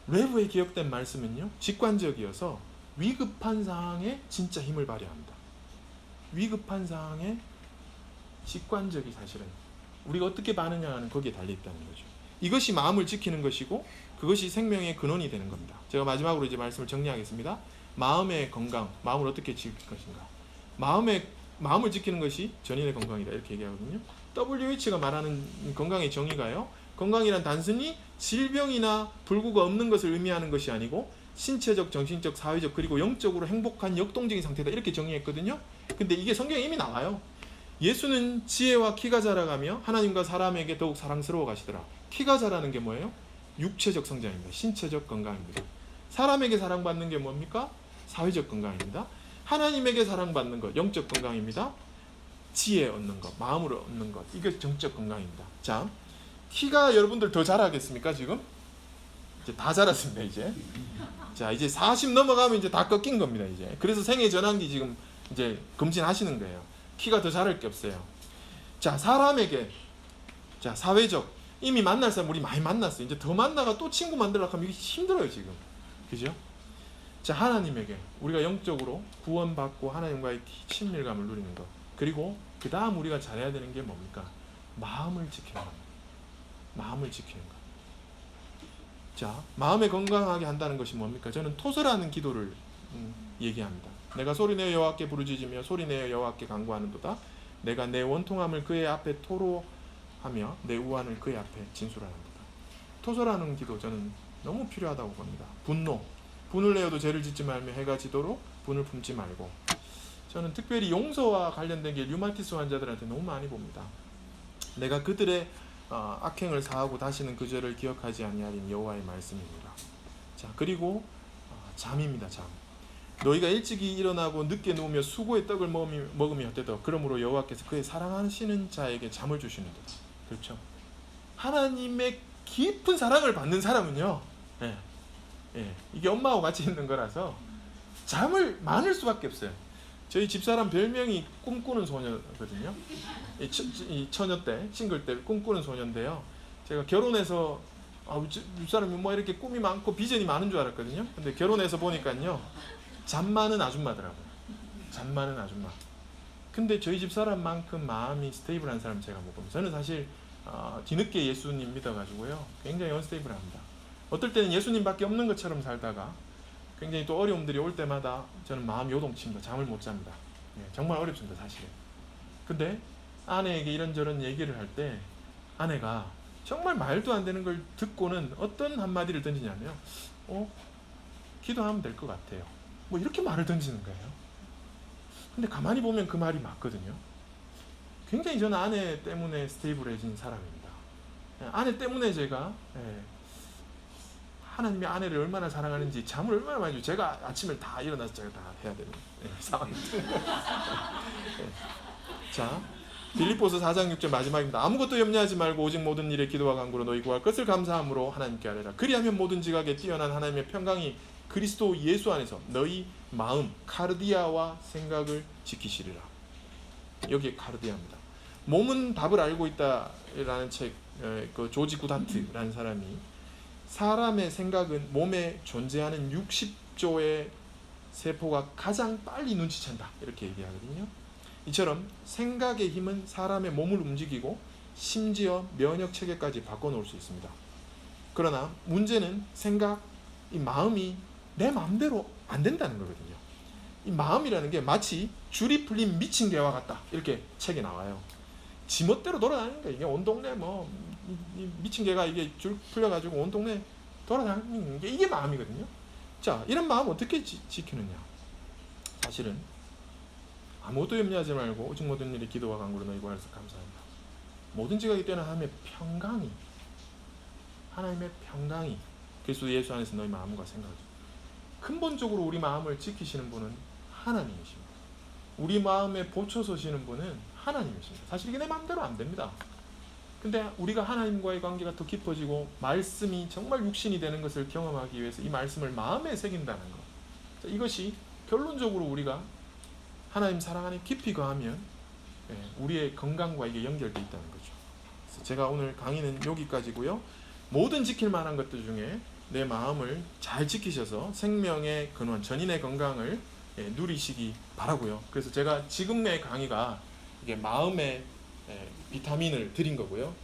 [SPEAKER 1] 레브에 기억된 말씀은요, 직관적이어서 위급한 상황에 진짜 힘을 발휘합니다. 위급한 상황에 직관적이 사실은 우리가 어떻게 반응하는 거기에 달려있다는 거죠. 이것이 마음을 지키는 것이고 그것이 생명의 근원이 되는 겁니다. 제가 마지막으로 이제 말씀을 정리하겠습니다. 마음의 건강, 마음을 어떻게 지킬 것인가. 마음을 지키는 것이 전인의 건강이다, 이렇게 얘기하거든요. WH가 말하는 건강의 정의가요, 건강이란 단순히 질병이나 불구가 없는 것을 의미하는 것이 아니고 신체적, 정신적, 사회적, 그리고 영적으로 행복한 역동적인 상태다, 이렇게 정의했거든요. 근데 이게 성경에 이미 나와요. 예수는 지혜와 키가 자라가며 하나님과 사람에게 더욱 사랑스러워 가시더라. 키가 자라는 게 뭐예요? 육체적 성장입니다. 신체적 건강입니다. 사람에게 사랑받는 게 뭡니까? 사회적 건강입니다. 하나님에게 사랑받는 것, 영적 건강입니다. 지혜 얻는 것, 마음으로 얻는 것, 이게 정적 건강입니다. 자, 키가 여러분들 더 자라겠습니까? 지금? 이제 다 자랐습니다. 이제 40 넘어가면 이제 다 꺾인 겁니다. 이제. 그래서 생애 전환기 지금 이제 검진하시는 거예요. 키가 더 자랄 게 없어요. 자, 사람에게, 자, 사회적, 이미 만날 사람 우리 많이 만났어요. 이제 더 만나가 또 친구 만들려고 하면 이게 힘들어요, 지금. 그죠? 자, 하나님에게 우리가 영적으로 구원받고 하나님과의 친밀감을 누리는 것. 그리고 그 다음 우리가 잘해야 되는 게 뭡니까? 마음을 지키는 것. 마음을 지키는 것. 자, 마음에 건강하게 한다는 것이 뭡니까? 저는 토설하는 기도를 얘기합니다. 내가 소리내어 여호와께 부르짖으며 소리내어 여호와께 간구하는도다. 내가 내 원통함을 그의 앞에 토로하며 내 우환을 그의 앞에 진술하는도다. 토설하는 기도 저는 너무 필요하다고 봅니다. 분을 내어도 죄를 짓지 말며 해가 지도록 분을 품지 말고. 저는 특별히 용서와 관련된 게 류마티스 환자들한테 너무 많이 봅니다. 내가 그들의 악행을 사하고 다시는 그 죄를 기억하지 아니하리니 여호와의 말씀입니다. 자, 그리고 잠입니다. 잠. 너희가 일찍이 일어나고 늦게 누우며 수고의 떡을 먹으며 어때더 그러므로 여호와께서 그의 사랑하시는 자에게 잠을 주시는도다. 그렇죠? 하나님의 깊은 사랑을 받는 사람은요, 이게 엄마하고 같이 있는 거라서 잠을 많을 수밖에 없어요. 저희 집사람 별명이 꿈꾸는 소녀거든요. 이 처녀 때, 싱글 때 꿈꾸는 소녀인데요. 제가 결혼해서 집사람이 뭐 이렇게 꿈이 많고 비전이 많은 줄 알았거든요. 근데 결혼해서 보니까요, 잠 많은 아줌마더라고요. 잠 많은 아줌마. 근데 저희 집사람만큼 마음이 스테이블한 사람 제가 못 봅니다. 저는 사실 뒤늦게 예수님 믿어가지고요, 굉장히 언스테이블합니다. 어떨 때는 예수님밖에 없는 것처럼 살다가 굉장히 또 어려움들이 올 때마다 저는 마음이 요동칩니다. 잠을 못 잡니다. 정말 어렵습니다, 사실은. 근데 아내에게 이런저런 얘기를 할 때 아내가 정말 말도 안 되는 걸 듣고는 어떤 한마디를 던지냐면요, 기도하면 될 것 같아요. 뭐 이렇게 말을 던지는 거예요. 근데 가만히 보면 그 말이 맞거든요. 굉장히 저는 아내 때문에 스테이블해진 사람입니다. 아내 때문에 제가 하나님이 아내를 얼마나 사랑하는지 잠을 얼마나 많이 주고, 제가 아침을 다 일어나서 제가 다 해야 되는 상황입니다. 자, 빌립보서 4장 6절 마지막입니다. 아무것도 염려하지 말고 오직 모든 일에 기도와 간구로 너희 구할 것을 감사함으로 하나님께 아뢰라. 그리하면 모든 지각에 뛰어난 하나님의 평강이 그리스도 예수 안에서 너희 마음 카르디아와 생각을 지키시리라. 여기에 카르디아입니다. 몸은 답을 알고 있다라는 책, 그 조지 구다트라는 사람이 사람의 생각은 몸에 존재하는 60조의 세포가 가장 빨리 눈치챈다, 이렇게 얘기하거든요. 이처럼 생각의 힘은 사람의 몸을 움직이고 심지어 면역 체계까지 바꿔놓을 수 있습니다. 그러나 문제는 이 마음이 내 마음대로 안 된다는 거거든요. 이 마음이라는 게 마치 줄이 풀린 미친 개와 같다, 이렇게 책에 나와요. 지멋대로 돌아다니는 거예요. 이게 온 동네 이 미친 개가 이게 줄 풀려가지고 온 동네 돌아다니는 게 이게 마음이거든요. 자, 이런 마음 어떻게 지키느냐? 사실은 아무것도 염려하지 말고 오직 모든 일에 기도와 간구로 너희 구하여서 감사합니다. 모든 지각이 뛰어난 하나님의 평강이 그리스도 예수 안에서 너희 마음과 생각을. 근본적으로 우리 마음을 지키시는 분은 하나님이십니다. 우리 마음에 보초 서시는 분은 하나님이십니다. 사실 이게 내 마음대로 안 됩니다. 근데 우리가 하나님과의 관계가 더 깊어지고 말씀이 정말 육신이 되는 것을 경험하기 위해서 이 말씀을 마음에 새긴다는 것. 자, 이것이 결론적으로 우리가 하나님 사랑 안에 깊이 거하면 우리의 건강과 이게 연결되어 있다는 거죠. 그래서 제가 오늘 강의는 여기까지고요. 모든 지킬 만한 것들 중에 내 마음을 잘 지키셔서 생명의 근원, 전인의 건강을 누리시기 바라고요. 그래서 제가 지금 내 강의가 이게 마음의 비타민을 드린 거고요.